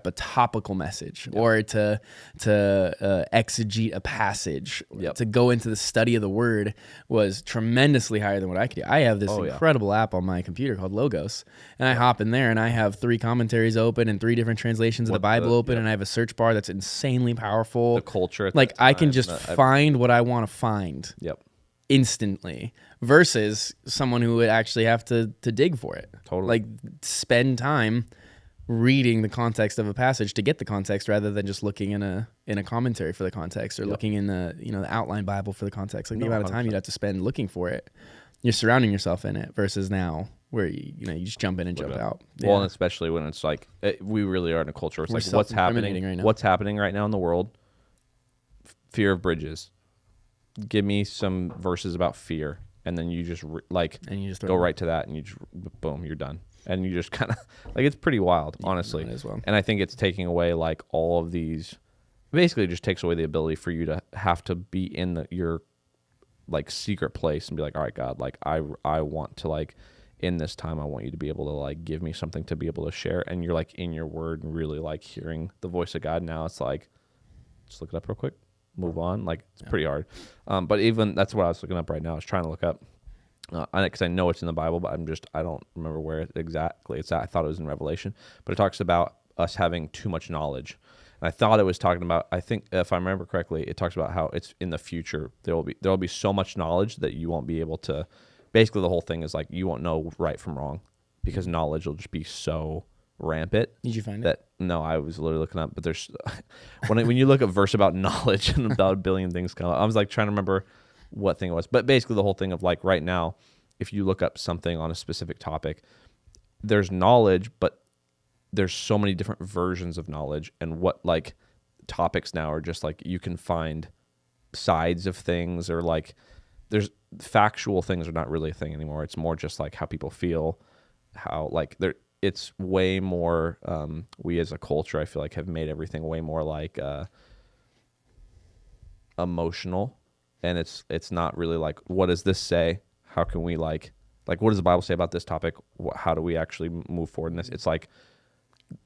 a topical message, or to exegete a passage, to go into the study of the word, was tremendously higher than what I could do. I have this incredible app on my computer called Logos, and I hop in there and I have 3 commentaries open and 3 different translations of the Bible open, and I have a search bar that's insanely powerful. The culture, like I can just find what I want to find. Instantly, versus someone who would actually have to dig for it. Totally. Like spend time reading the context of a passage to get the context, rather than just looking in a commentary for the context, or looking in the the outline Bible for the context. Like the amount of time 100%. you'd have to spend looking for it, you're surrounding yourself in it, versus now where you just jump in and jump out. Well, and especially when it's like we really are in a culture. It's like what's happening right now. What's happening right now in the world? Fear of bridges. Give me some verses about fear, and then you just go right to that, and you just boom, you're done. And you just kind of like, it's pretty wild, honestly. It is wild. And I think it's taking away like all of these. Basically, it just takes away the ability for you to have to be in your like secret place and be like, all right, God, like I want to, like, in this time, I want you to be able to like give me something to be able to share. And you're like in your word and really like hearing the voice of God. Now it's like, just look it up real quick, move on. Like it's pretty hard. But even that's what I was looking up right now. I was trying to look up. Because I know it's in the Bible, but I don't remember where exactly it's at. I thought it was in Revelation, but it talks about us having too much knowledge. And I thought it was talking about, I think if I remember correctly, it talks about how it's in the future. There will be so much knowledge that you won't be able to, basically the whole thing is like, you won't know right from wrong, because knowledge will just be so rampant. Did you find that? No, I was literally looking up, but there's, when you look at a verse about knowledge and about a billion things come up, I was like trying to remember what thing it was, but basically the whole thing of like right now, if you look up something on a specific topic, there's knowledge, but there's so many different versions of knowledge, and what like topics now are just like, you can find sides of things, or like there's factual things are not really a thing anymore. It's more just like how people feel, how like it's way more, we as a culture, I feel like, have made everything way more like emotional. And it's not really like, what does this say? How can we like what does the Bible say about this topic? How do we actually move forward in this? It's like,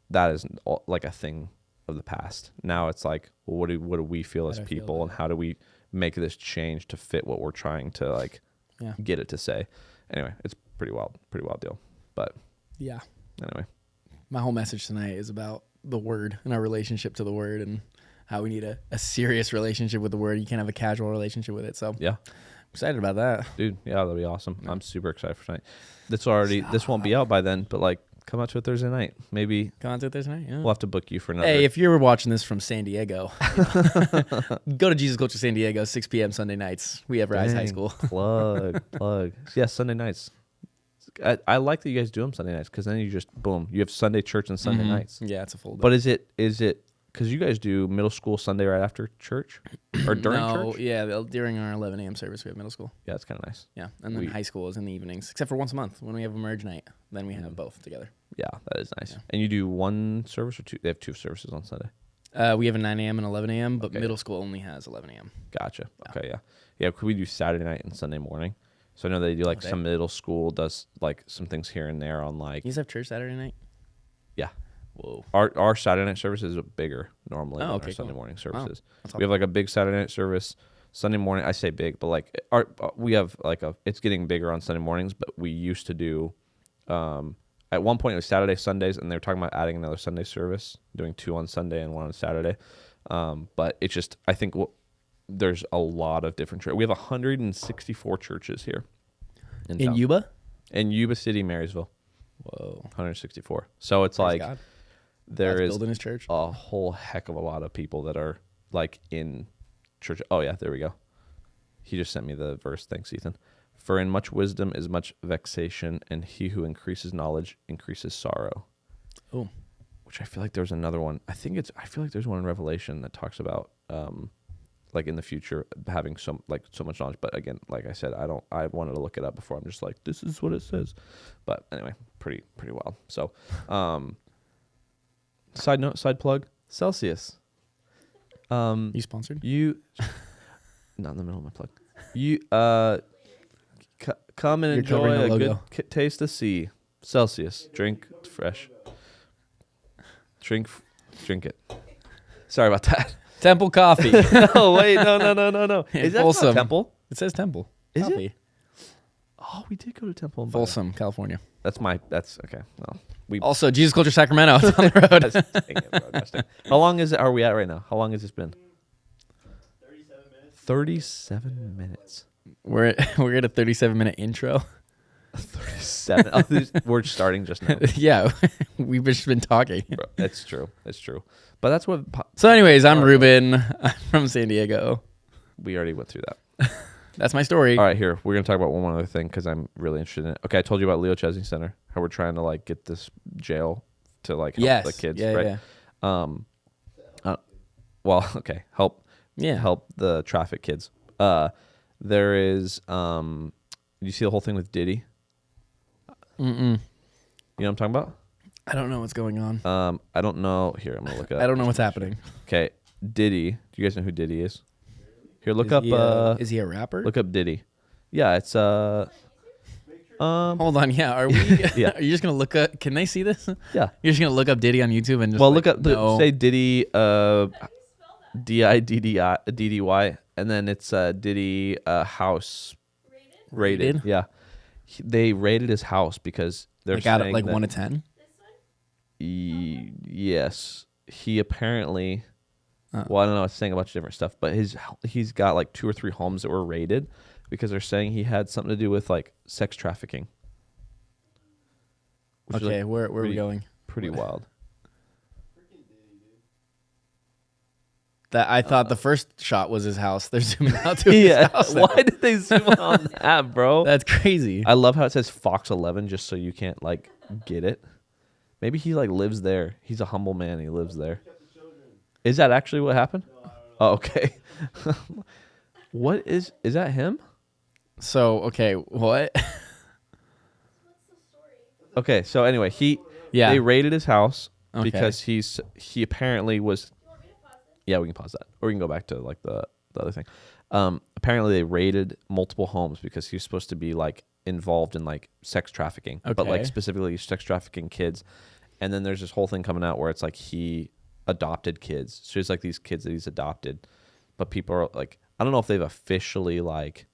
that is like a thing of the past. Now it's like, well, what do we feel as people, and how do we make this change to fit what we're trying to like get it to say? Anyway, it's pretty wild deal. But yeah. Anyway, my whole message tonight is about the word and our relationship to the word, and how we need a serious relationship with the word. You can't have a casual relationship with it. So yeah, I'm excited about that. Dude, yeah, that'll be awesome. Yeah. I'm super excited for tonight. This won't be out by then, but like, come out to it Thursday night. Maybe come out to it Thursday night. Yeah. We'll have to book you for another. Hey, if you're watching this from San Diego, go to Jesus Culture San Diego, 6 p.m. Sunday nights. We have Rise High School. plug. Yeah, Sunday nights. I like that you guys do them Sunday nights, because then you just boom, you have Sunday church and Sunday nights. Yeah, it's a full day. But is it because you guys do middle school Sunday right after church or during church? Yeah, during our 11 a.m. service we have middle school. Yeah, that's kind of nice. Yeah, and then high school is in the evenings, except for once a month when we have a merge night. Then we have both together. Yeah, that is nice. Yeah. And you do one service or two? They have 2 services on Sunday. We have a 9 a.m. and 11 a.m., but middle school only has 11 a.m. Gotcha. Yeah. Okay, yeah. Could we do Saturday night and Sunday morning? So I know they do like some middle school does like some things here and there on like. You guys have church Saturday night? Yeah. Whoa. Our Saturday night service is bigger normally than our Sunday morning services. We have like a big Saturday night service. Sunday morning, I say big, but like we have like it's getting bigger on Sunday mornings, but we used to do, at one point it was Saturday, Sundays, and they were talking about adding another Sunday service, doing 2 on Sunday and 1 on Saturday. But it's just, I think there's a lot of different churches. We have 164 churches here. In Yuba? In Yuba City, Marysville. Whoa. 164. So it's like God. there is building his church. A whole heck of a lot of people that are like in church. Oh yeah, there we go. He just sent me the verse. Thanks, Ethan. For in much wisdom is much vexation, and he who increases knowledge increases sorrow. Oh. Which I feel like there's another one. I feel like there's one in Revelation that talks about like in the future having so much knowledge. But again, like I said, I wanted to look it up before. I'm just like, this is what it says. But anyway, pretty wild. So side plug, Celsius. You sponsored? Not in the middle of my plug. You come and enjoy a good taste of sea. Celsius, drink fresh. Drink it. Sorry about that. Temple Coffee. No, wait, no. Is that not Temple? It says Temple. Is Coffee. it? Oh, we did go to Temple in Folsom, California. That's okay. Well, also Jesus Culture Sacramento on the road. Dang it, bro. How long are we at right now? How long has this been? 37 minutes. We're at a 37-minute intro. 37. Oh, we're starting just now. Yeah, we've just been talking. Bro, it's true. But that's what. So, anyways, I'm Reuben. I'm from San Diego. We already went through that. That's my story. All right, here we're gonna talk about one other thing because I'm really interested in it. Okay, I told you about Leo Chesney Center. How we're trying to like get this jail to like help the kids, right? Yeah. Well, okay, help the traffic kids. There is you see the whole thing with Diddy? Mm-mm. You know what I'm talking about? I don't know what's going on. I don't know. Here, I'm gonna look it up. I don't know what's happening. Okay, Diddy. Do you guys know who Diddy is? Here, look up. Is he a rapper? Look up Diddy. Yeah, it's Hold on. Yeah, are we? Yeah. Are you just gonna look up? Can they see this? Yeah. You're just gonna look up Diddy on YouTube and just look up. Say Diddy. Diddy, and then it's Diddy house rated. Yeah, they rated his house because they're got saying it like that, 1 to 10. Yes, he apparently. Well, I don't know. It's saying a bunch of different stuff, but he's got like 2 or 3 homes that were raided because they're saying he had something to do with like sex trafficking. Okay, where are we going? Pretty wild. That I thought the first shot was his house. They're zooming out to his house. Why did they zoom on that, bro? That's crazy. I love how it says Fox 11 just so you can't like get it. Maybe he like lives there. He's a humble man. He lives there. Is that actually what happened? No, oh, okay. What is that him? So, okay, what? Okay, so anyway, they raided his house because he apparently was. Yeah, we can pause that, or we can go back to like the other thing. Apparently, they raided multiple homes because he was supposed to be like involved in like sex trafficking, but like specifically sex trafficking kids. And then there's this whole thing coming out where it's like he adopted kids. So there's like these kids that he's adopted, but people are like, I don't know if they've officially like,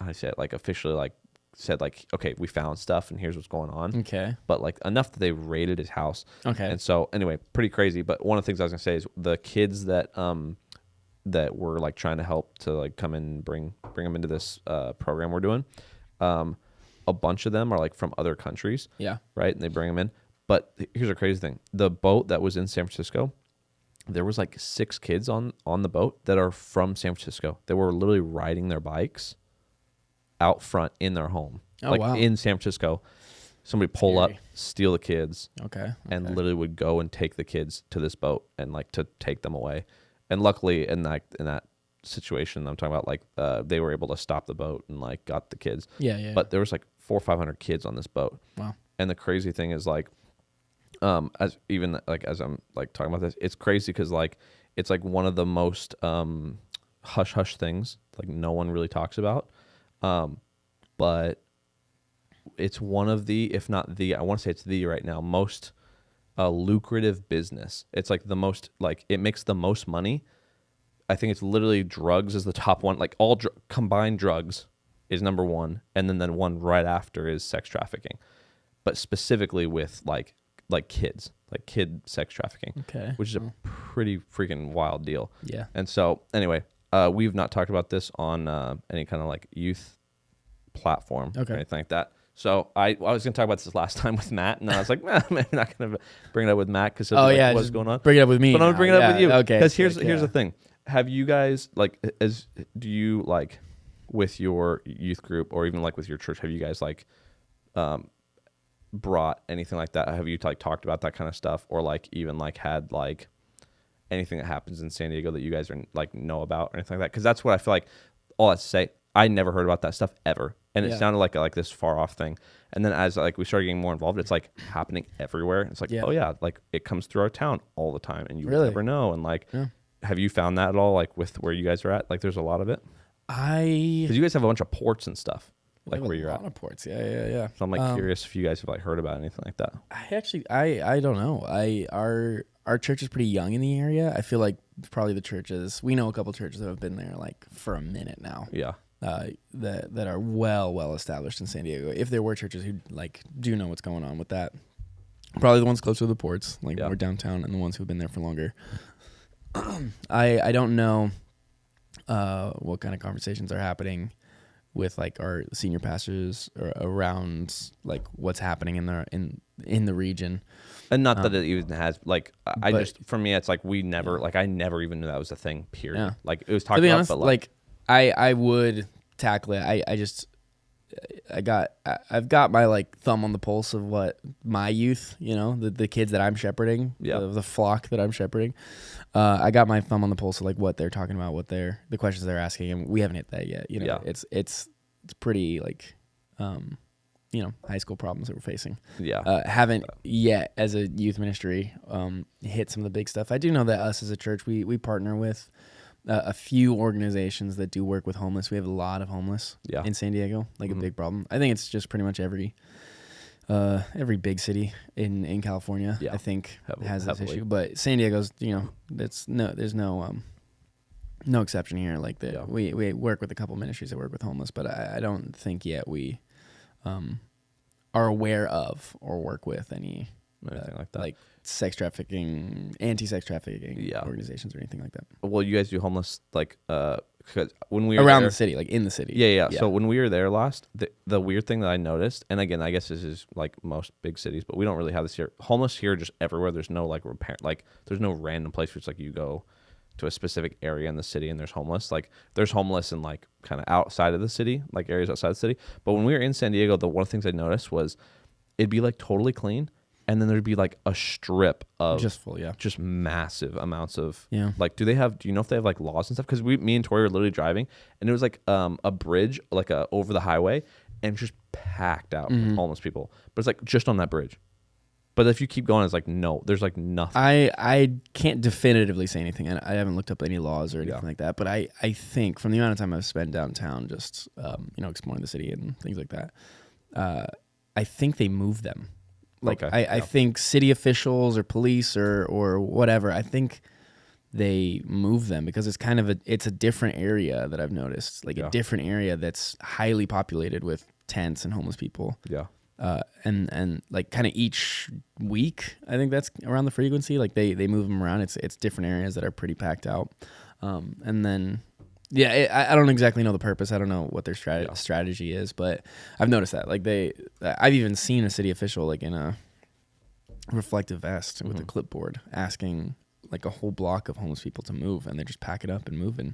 officially like said like, okay, we found stuff and here's what's going on. Okay. But like enough that they raided his house. Okay. And so anyway, pretty crazy. But one of the things I was gonna say is the kids that were like trying to help to like come and bring them into this program we're doing. A bunch of them are like from other countries. Yeah. Right. And they bring them in. But here's a crazy thing. The boat that was in San Francisco, there was like 6 kids on the boat that are from San Francisco. They were literally riding their bikes out front in their home. Oh, like wow. in San Francisco. Somebody pull up, steal the kids. Okay. And literally would go and take the kids to this boat and like to take them away. And luckily in that situation I'm talking about, like they were able to stop the boat and like got the kids. Yeah. But there was like 400 or 500 kids on this boat. Wow. And the crazy thing is like as I'm like talking about this, it's crazy because like it's like one of the most hush things like no one really talks about. But it's one of the, if not the, I want to say it's the right now, most lucrative business. It's like the most, like it makes the most money. I think it's literally drugs is the top one. Like all combined drugs is number one. And then one right after is sex trafficking. But specifically with like kids, like kid sex trafficking, okay, which is a pretty freaking wild deal. Yeah. And so anyway, we've not talked about this on any kind of like youth platform or anything like that. So I was going to talk about this last time with Matt, and then I was like, nah, I'm not going to bring it up with Matt because what's going on. Bring it up with me. But I'm going to bring it up with you. Okay. Because here's the thing. Have you guys do you like with your youth group or even like with your church, have you guys like brought anything like that? Have you like talked about that kind of stuff, or like even like had like anything that happens in San Diego that you guys are like know about or anything like that? Because that's what I feel like. All that to say, I never heard about that stuff ever, and it sounded like this far off thing. And then as like we started getting more involved, it's like happening everywhere. It's like oh yeah, like it comes through our town all the time, and you would never know. And like, have you found that at all? Like with where you guys are at, like there's a lot of it. Because you guys have a bunch of ports and stuff. Like where you're at. A lot of ports, yeah. So I'm like curious if you guys have like heard about anything like that. I don't know. Our church is pretty young in the area. I feel like probably the churches, we know a couple churches that have been there like for a minute now. Yeah. That are well established in San Diego. If there were churches who like do know what's going on with that, probably the ones closer to the ports, like more downtown, and the ones who've been there for longer. I don't know what kind of conversations are happening with like our senior pastors around like what's happening in the region. And not that it even has like for me it's like we never like I never even knew that was a thing, period. Yeah. Like it was talked about, honest, but like I would tackle it. I've got my like thumb on the pulse of what my youth, the kids that I'm shepherding, the flock that I'm shepherding. I got my thumb on the pulse of like what they're talking about, the questions they're asking, and we haven't hit that yet. It's pretty like, high school problems that we're facing. Yeah. Haven't yet as a youth ministry hit some of the big stuff. I do know that us as a church, we partner with a few organizations that do work with homeless. We have a lot of homeless in San Diego, like a big problem. I think it's just pretty much every big city in California, I think has this issue. But San Diego's, there's no exception here. Like we work with a couple ministries that work with homeless, but I don't think yet we are aware of or work with anything like that. Like sex trafficking, anti-sex trafficking organizations or anything like that. Well, you guys do homeless like because when we were around there, the city, like in the city. Yeah. So when we were there last, the weird thing that I noticed, and again, I guess this is like most big cities, but we don't really have this here. Homeless here just everywhere. There's no like there's no random place where it's like you go to a specific area in the city and there's homeless. Like there's homeless in like kind of outside of the city, like areas outside the city. But when we were in San Diego, the one of the things I noticed was it'd be like totally clean. And then there'd be like a strip of just massive amounts of like, do you know if they have like laws and stuff? Because me and Tori were literally driving, and it was like a bridge, like over the highway, and just packed out with homeless people. But it's like just on that bridge. But if you keep going, it's like no, there's like nothing. I can't definitively say anything, and I haven't looked up any laws or anything like that. But I think from the amount of time I've spent downtown, just exploring the city and things like that, I think they move them. Like I think city officials or police or whatever, I think they move them because it's kind of it's a different area that I've noticed, like a different area that's highly populated with tents and homeless people. Yeah. And like kind of each week, I think that's around the frequency. Like they move them around. It's different areas that are pretty packed out. And then I don't exactly know the purpose. I don't know what their strategy is, but I've noticed that. Like I've even seen a city official like in a reflective vest with a clipboard asking like a whole block of homeless people to move, and they just pack it up and move. And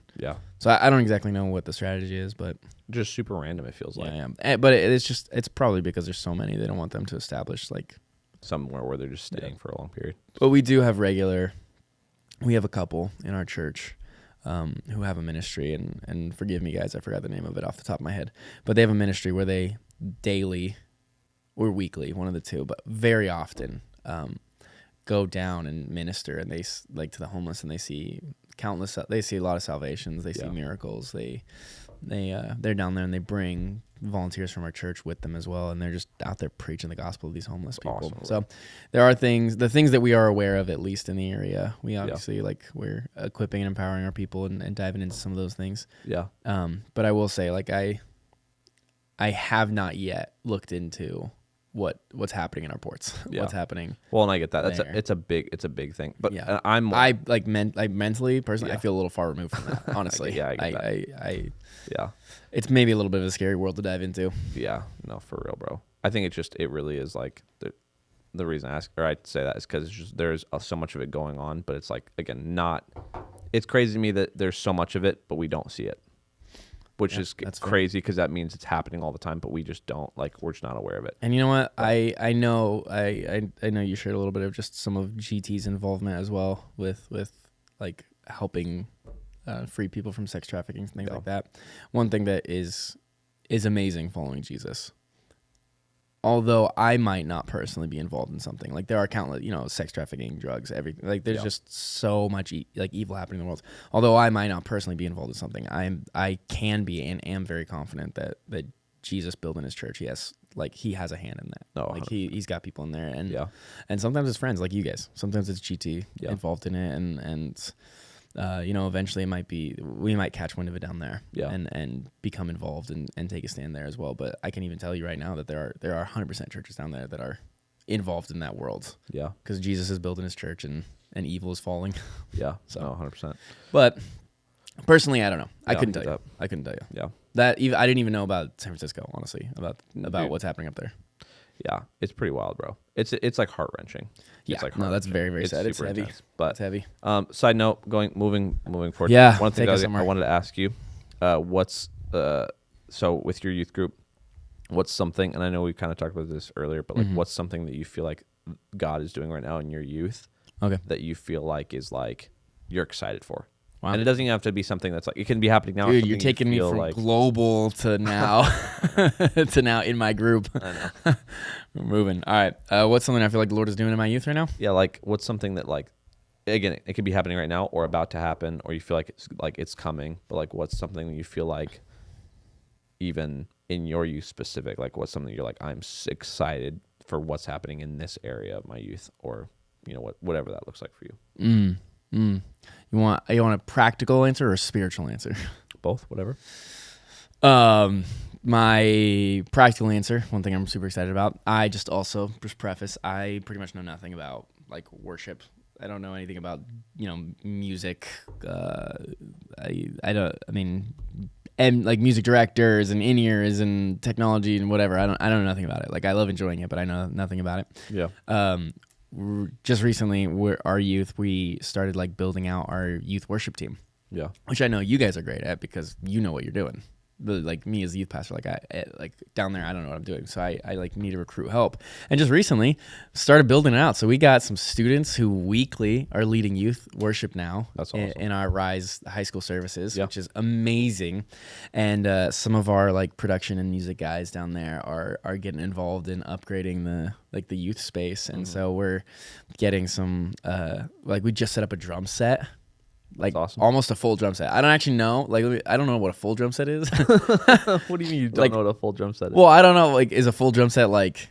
so I don't exactly know what the strategy is, but just super random. It feels like. Yeah. But it's probably because there's so many they don't want them to establish like somewhere where they're just staying for a long period. But we do have we have a couple in our church who have a ministry, and forgive me guys, I forgot the name of it off the top of my head, but they have a ministry where they daily or weekly, one of the two, but very often go down and minister, and they like to the homeless, and they see they see a lot of salvations. They see miracles. They're down there and they bring volunteers from our church with them as well, and they're just out there preaching the gospel to these homeless people. Awesome. So there are things that we are aware of, at least in the area. We obviously we're equipping and empowering our people and diving into some of those things. Yeah. But I will say, like, I have not yet looked into what's happening in our ports. What's happening. Well, and I get that. It's a big thing. But mentally, personally, I feel a little far removed from that. Honestly, I get that. Yeah, it's maybe a little bit of a scary world to dive into. Yeah, no, for real, bro. I think it really is like the reason I say that is because there's so much of it going on, but it's like, again, it's crazy to me that there's so much of it, but we don't see it, which is crazy because that means it's happening all the time, but we just don't, like, we're just not aware of it. And you know what? I know you shared a little bit of just some of GT's involvement as well with like helping free people from sex trafficking and things like that. One thing that is amazing following Jesus, although I might not personally be involved in something, like there are countless, sex trafficking, drugs, everything, like there's just so much evil happening in the world. Although I might not personally be involved in something, I can be and am very confident that Jesus building his church, he has a hand in that. No, like he's got people in there, and sometimes it's friends like you guys, sometimes it's GT involved in it, and eventually we might catch wind of it down there and become involved and take a stand there as well. But I can even tell you right now that there are 100% churches down there that are involved in that world. Yeah. Because Jesus is building his church and evil is falling. Yeah. So 100%. But personally, I don't know. I couldn't tell you. Yeah. I didn't even know about San Francisco, honestly, about what's happening up there. Yeah, it's pretty wild, bro. It's like heart wrenching. Yeah, no, that's very, very sad. It's heavy, but it's heavy. Side note, moving forward. Yeah, one thing I wanted to ask you, so with your youth group, what's something? And I know we kind of talked about this earlier, but like, what's something that you feel like God is doing right now in your youth? Okay, that you feel like is like you're excited for. Wow. And it doesn't even have to be something that's like, it can be happening now. Dude, you're taking me from global to now to now in my group. I know. We're moving. All right. What's something I feel like the Lord is doing in my youth right now? Yeah, like what's something that, like, again, it could be happening right now or about to happen, or you feel like it's coming, but like what's something that you feel like even in your youth specific, like what's something you're like, I'm excited for what's happening in this area of my youth, or whatever that looks like for you. You want a practical answer or a spiritual answer? Both, whatever. My practical answer, one thing I'm super excited about. I just preface, I pretty much know nothing about like worship. I don't know anything about music. And like music directors and in-ears and technology and whatever. I don't know nothing about it. Like I love enjoying it, but I know nothing about it. Yeah. Just recently, our youth, we started like building out our youth worship team. Yeah. Which I know you guys are great at because you know what you're doing. But like me as a youth pastor, like down there, I don't know what I'm doing. So I like need to recruit help. And just recently started building it out. So we got some students who weekly are leading youth worship now. That's awesome. in our Rise high school services, which is amazing. And some of our like production and music guys down there are getting involved in upgrading the youth space. And so we're getting some we just set up a drum set. Like awesome. Almost a full drum set. I don't actually know. Like I don't know what a full drum set is. What do you mean you don't know what a full drum set is? Well, I don't know. Like, is a full drum set like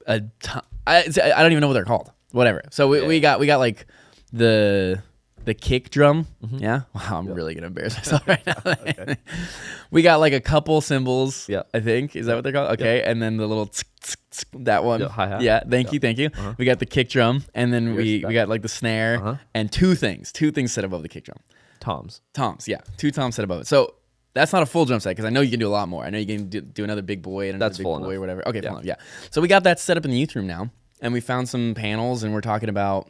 I don't even know what they're called. Whatever. So we got like the kick drum. Yeah. Wow, I'm really gonna embarrass myself right now. Okay. We got like a couple cymbals. Yeah. I think is that what they're called? Okay. Yeah. And then the little that one. Hi-hat. Yeah. Thank you. Uh-huh. We got the kick drum, and then we got like the snare and two things set above the kick drum. Toms. Yeah. 2 toms set above it. So that's not a full drum set because I know you can do a lot more. I know you can do another big boy and another big boy or whatever. Okay. Full enough. Yeah. So we got that set up in the youth room now, and we found some panels, and we're talking about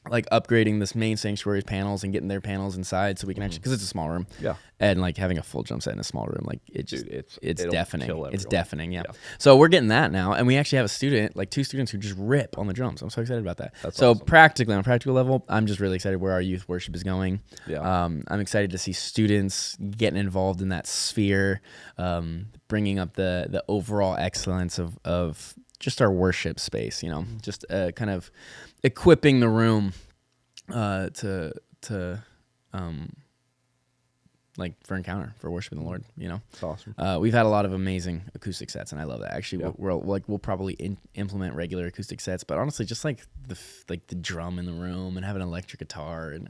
like upgrading this main sanctuary's panels and getting their panels inside so we can actually, because it's a small room, and like having a full drum set in a small room, like it's deafening. It's deafening, yeah. So we're getting that now, and we actually have a student, like 2 students who just rip on the drums. I'm so excited about that. That's so awesome. Practically, on a practical level, I'm just really excited where our youth worship is going. Yeah. I'm excited to see students getting involved in that sphere, bringing up the overall excellence of just our worship space, just kind of equipping the room to like for encounter, for worshiping the Lord, It's awesome. We've had a lot of amazing acoustic sets, and I love that. Actually, we'll probably implement regular acoustic sets, but honestly, just like the drum in the room and having an electric guitar, and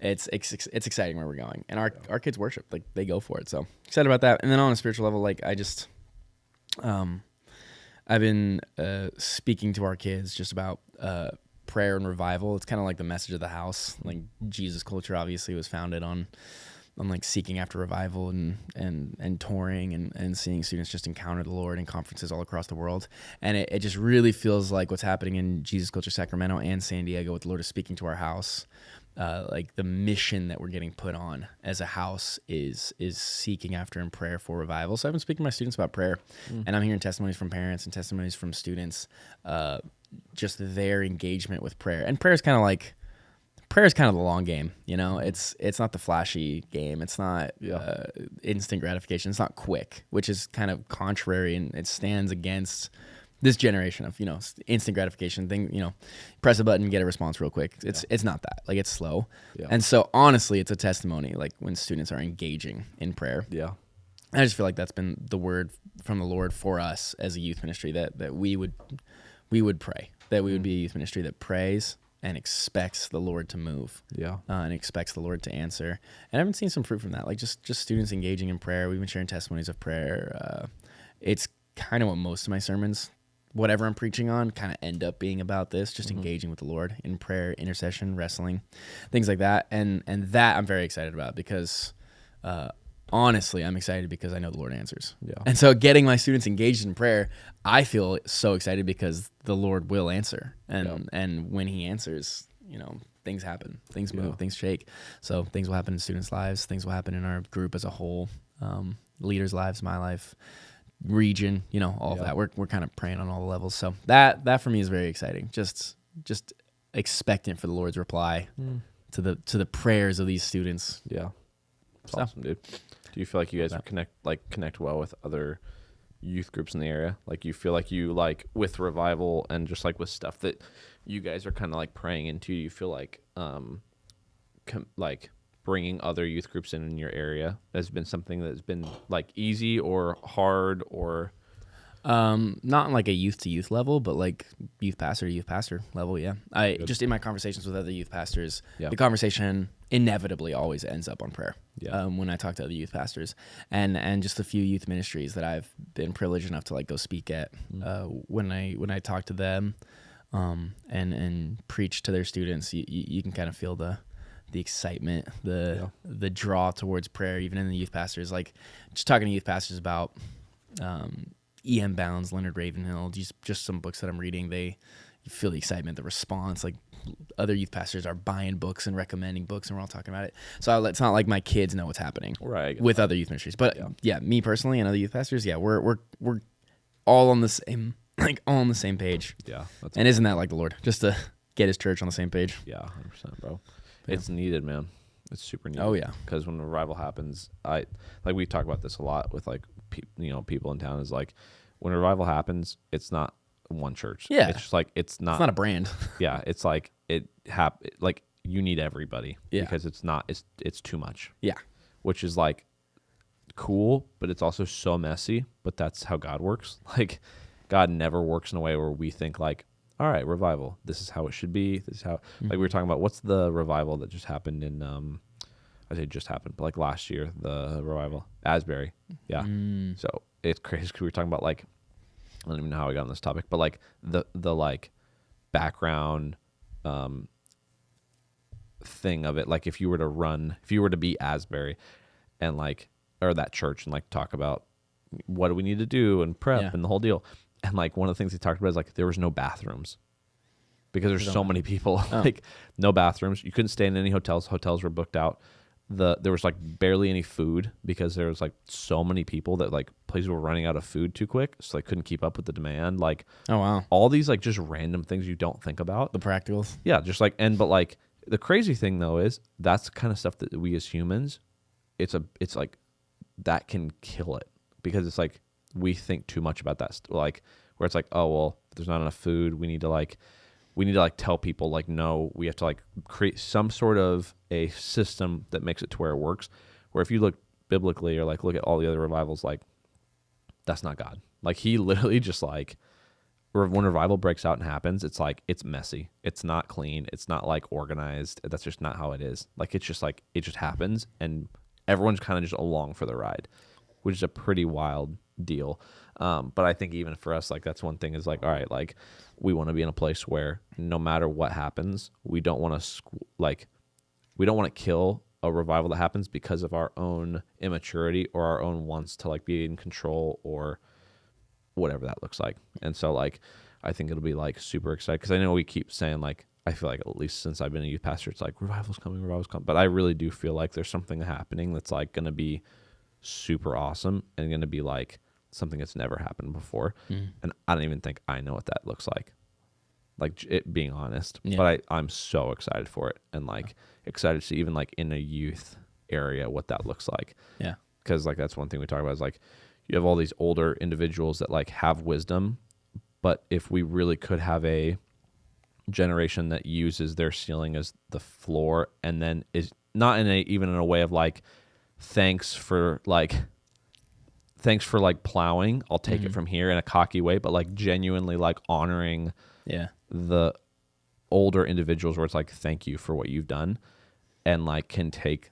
it's exciting where we're going, and our kids worship, like they go for it. So excited about that. And then on a spiritual level, like I just, I've been speaking to our kids just about prayer and revival. It's kind of like the message of the house. Like Jesus culture obviously was founded on like seeking after revival and touring and seeing students just encounter the Lord in conferences all across the world. And it just really feels like what's happening in Jesus Culture Sacramento and San Diego with the Lord is speaking to our house. Like the mission that we're getting put on as a house is seeking after in prayer for revival. So I've been speaking to my students about prayer, and I'm hearing testimonies from parents and testimonies from students, just their engagement with prayer. And prayer is kind of the long game, It's not the flashy game. It's not instant gratification. It's not quick, which is kind of contrary, and it stands against this generation of instant gratification thing. Press a button, get a response real quick. It's not that. Like, it's slow. And so honestly, it's a testimony. Like when students are engaging in prayer. I just feel like that's been the word from the Lord for us as a youth ministry, that we would pray, that we would be a youth ministry that prays and expects the Lord to move, and expects the Lord to answer. And I've been seeing some fruit from that, like just students engaging in prayer. We've been sharing testimonies of prayer. It's kind of what most of my sermons, whatever I'm preaching on, kind of end up being about this, just engaging with the Lord in prayer, intercession, wrestling, things like that. And that I'm very excited about because, honestly, I'm excited because I know the Lord answers. And so getting my students engaged in prayer, I feel so excited because the Lord will answer. And when he answers, things happen, things move, things shake. So things will happen in students' lives. Things will happen in our group as a whole, leaders' lives, my life, region, all of that. We're kind of praying on all the levels. So that for me is very exciting. Just expectant for the Lord's reply to the prayers of these students. It's awesome, dude. Do you feel like you guys connect well with other youth groups in the area? Like, you feel like you, like, with revival and just like with stuff that you guys are kind of like praying into, you feel like like bringing other youth groups in your area has been something that's been like easy or hard, or not on like a youth to youth level, but like youth pastor to youth pastor level. Just in my conversations with other youth pastors, the conversation inevitably always ends up on prayer. When I talk to other youth pastors and just a few youth ministries that I've been privileged enough to like go speak at, when I talk to them, and preach to their students, you can kind of feel the excitement, the draw towards prayer, even in the youth pastors. Like, just talking to youth pastors about E.M. Bounds, Leonard Ravenhill, just some books that I'm reading, you feel the excitement, the response. Like, other youth pastors are buying books and recommending books, and we're all talking about it. So it's not like my kids know what's happening with other youth ministries. But me personally and other youth pastors, we're all on the same, all on the same page. And isn't that like the Lord, just to get his church on the same page? 100%, bro. It's needed, man. It's super needed. Oh yeah. Because when revival happens, we talk about this a lot with like people in town, is like, when revival happens, it's not one church. It's just like, it's not a brand. It's like like you need everybody, because it's too much. Which is like cool, but it's also so messy. But that's how God works. Like, God never works in a way where we think like, all right, revival, this is how it should be. This is how, like we were talking about, what's the revival that just happened in, I say just happened, but like last year, the revival, Asbury. So it's crazy because we were talking about like, I don't even know how we got on this topic, but like the like background thing of it. Like, if you were to be Asbury and like, or that church, and like talk about what do we need to do and prep and the whole deal. And like, one of the things he talked about is like, there was no bathrooms because there's so many people. Like, no bathrooms. You couldn't stay in any hotels. Hotels were booked out. There was like barely any food because there was like so many people that like places were running out of food too quick, so they couldn't keep up with the demand. Like, oh wow, all these like just random things you don't think about. The practicals. Just like, but like the crazy thing though is that's the kind of stuff that we as humans, it's like that can kill it, because it's like, we think too much about that. Like, where it's like, oh, well, if there's not enough food, we need to like we need to like tell people like, no, we have to like create some sort of a system that makes it to where it works. Where if you look biblically or like look at all the other revivals, like that's not God. Like he literally just like, when revival breaks out and happens, it's like, it's messy. It's not clean. It's not like organized. That's just not how it is. Like, it's just like, it just happens and everyone's kind of just along for the ride, which is a pretty wild deal. But I think even for us, like that's one thing is like, all right, like we want to be in a place where no matter what happens, we don't want to kill a revival that happens because of our own immaturity or our own wants to like be in control or whatever that looks like. And so like I think it'll be like super exciting because I know we keep saying like, I feel like at least since I've been a youth pastor, it's like revival's coming, but I really do feel like there's something happening that's like going to be super awesome and going to be like something that's never happened before. And I don't even think I know what that looks like it being honest. But I'm so excited for it and like excited to see even like in a youth area what that looks like. Yeah, because like that's one thing we talk about is like you have all these older individuals that like have wisdom, but if we really could have a generation that uses their ceiling as the floor and then is not even in a way of like thanks for plowing, I'll take it from here in a cocky way, but like genuinely like honoring the older individuals where it's like thank you for what you've done and like can take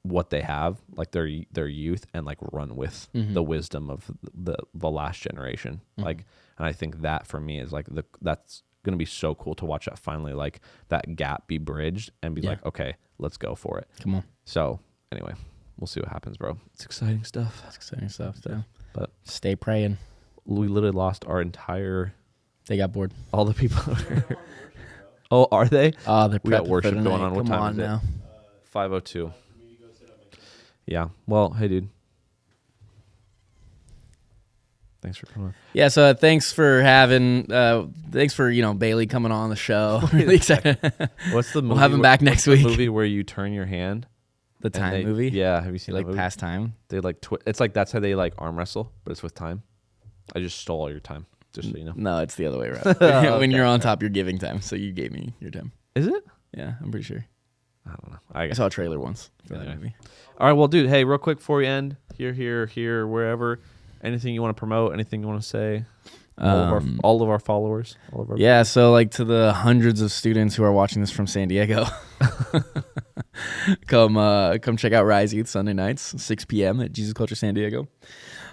what they have, like their youth, and like run with the wisdom of the last generation. Like, and I think that for me is like that's going to be so cool to watch that finally, like that gap be bridged and be like, okay, let's go for it. Come on. So anyway, we'll see what happens, bro. It's exciting stuff. So. But stay praying. We literally lost our entire. They got bored. All the people. Oh, are they? Oh, they're we got worship going on. What Come time on is now. it? 5:02. Yeah. Well, hey, dude. Thanks for coming. Yeah. So thanks for Bailey coming on the show. Really excited. What's the movie? We'll have him back next week. The movie where you turn your hand. The time movie. Yeah. Have you seen like that movie? past time? They like it's like that's how they like arm wrestle, but it's with time. I just stole all your time, just so you know. No, it's the other way around. When you're on top, you're giving time. So you gave me your time. Is it? Yeah, I'm pretty sure. I don't know. I saw a trailer once for that movie. All right, well, dude, hey, real quick before we end, here, wherever, anything you want to promote, anything you want to say, all of our followers, yeah. So like to the hundreds of students who are watching this from San Diego, come check out Rise Youth Sunday nights, 6 p.m. at Jesus Culture San Diego.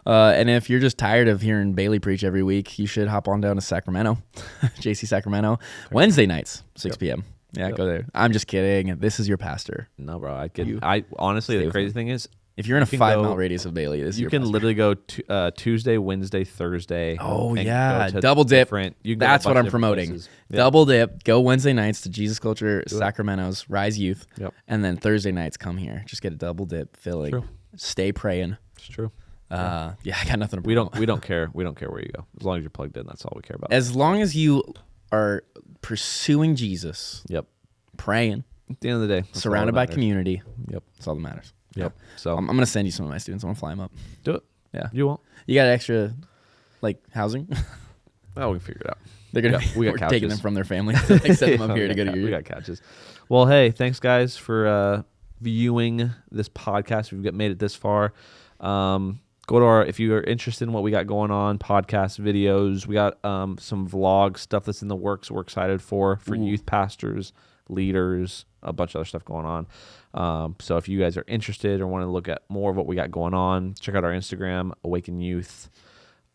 And if you're just tired of hearing Bailey preach every week, you should hop on down to Sacramento, JC Sacramento, Wednesday nights, 6 p.m. Yeah, go there. I'm just kidding. This is your pastor. No, bro. I honestly, the crazy thing is, if you're in a 5-mile radius of Bailey, you can literally go Tuesday, Wednesday, Thursday. Oh yeah, double dip. That's what I'm promoting. Yep. Double dip. Go Wednesday nights to Jesus Culture Sacramento's Rise Youth, and then Thursday nights come here. Just get a double dip filling. True. Stay praying. It's true. Yeah, I got nothing to promote. We don't care. We don't care where you go. As long as you're plugged in, that's all we care about. As long as you are pursuing Jesus. Yep. Praying. At the end of the day, surrounded by community. Yep. That's all that matters. Yep. So I'm gonna send you some of my students. I want to fly them up. Do it. Yeah. You won't. You got extra, like housing? Oh, we can figure it out. They're gonna. We got couches. Taking them from their family. Send them up here to go to your. We got couches. Well, hey, thanks guys for viewing this podcast. If you've made it this far, go to our. If you are interested in what we got going on, podcast videos. We got some vlog stuff that's in the works. We're excited for youth pastors, leaders, a bunch of other stuff going on. So if you guys are interested or want to look at more of what we got going on, check out our Instagram, Awaken Youth.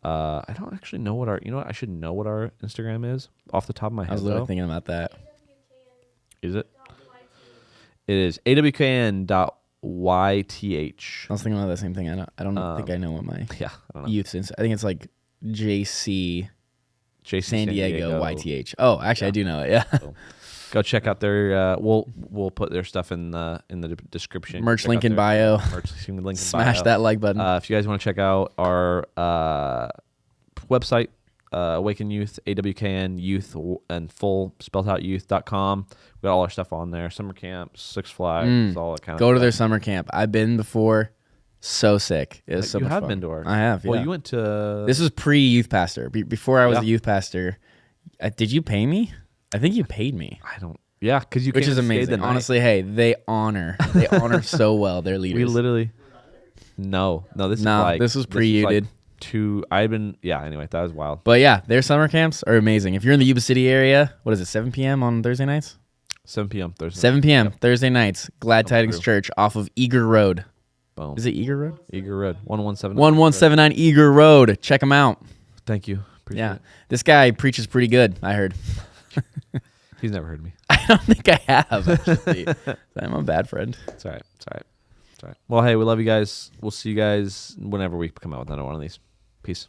I don't actually know what I should know what our Instagram is off the top of my head. I was literally thinking about that. Is it? It is AWKN.YTH. I was thinking about the same thing. I don't think I know what my youth is. I think it's like JC San Diego YTH. Oh, actually, I do know it. Yeah. So, go check out their. We'll put their stuff in the description. Merch link in bio. Smash that like button. If you guys want to check out our website, Awaken Youth, AWKN Youth, and full spelled out youth.com. We got all our stuff on there. Summer camps, Six Flags, all that kind of stuff. Go to their summer camp. I've been before. So sick. It was so much fun. You have been to ours. I have. Well, yeah. you went to. This was pre-youth pastor. Before I was a youth pastor, Did you pay me? I think you paid me. I don't. Yeah, because you which came is and stayed amazing. the night. Honestly, hey, they honor so well their leaders. We literally. No, this is like this was pre you, dude. Anyway, that was wild. But yeah, their summer camps are amazing. If you're in the Yuba City area, what is it, 7 p.m. on Thursday nights? 7 p.m. Thursday. 7 p.m. Thursday nights. Glad Tidings Church off of Eager Road. Boom. Is it Eager Road? Eager Road. 1179. 1179 Eager Road. Check them out. Thank you. Appreciate it. This guy preaches pretty good, I heard. He's never heard me. I don't think I have, actually. I'm a bad friend. It's all right. Well, hey, we love you guys. We'll see you guys whenever we come out with another one of these. Peace.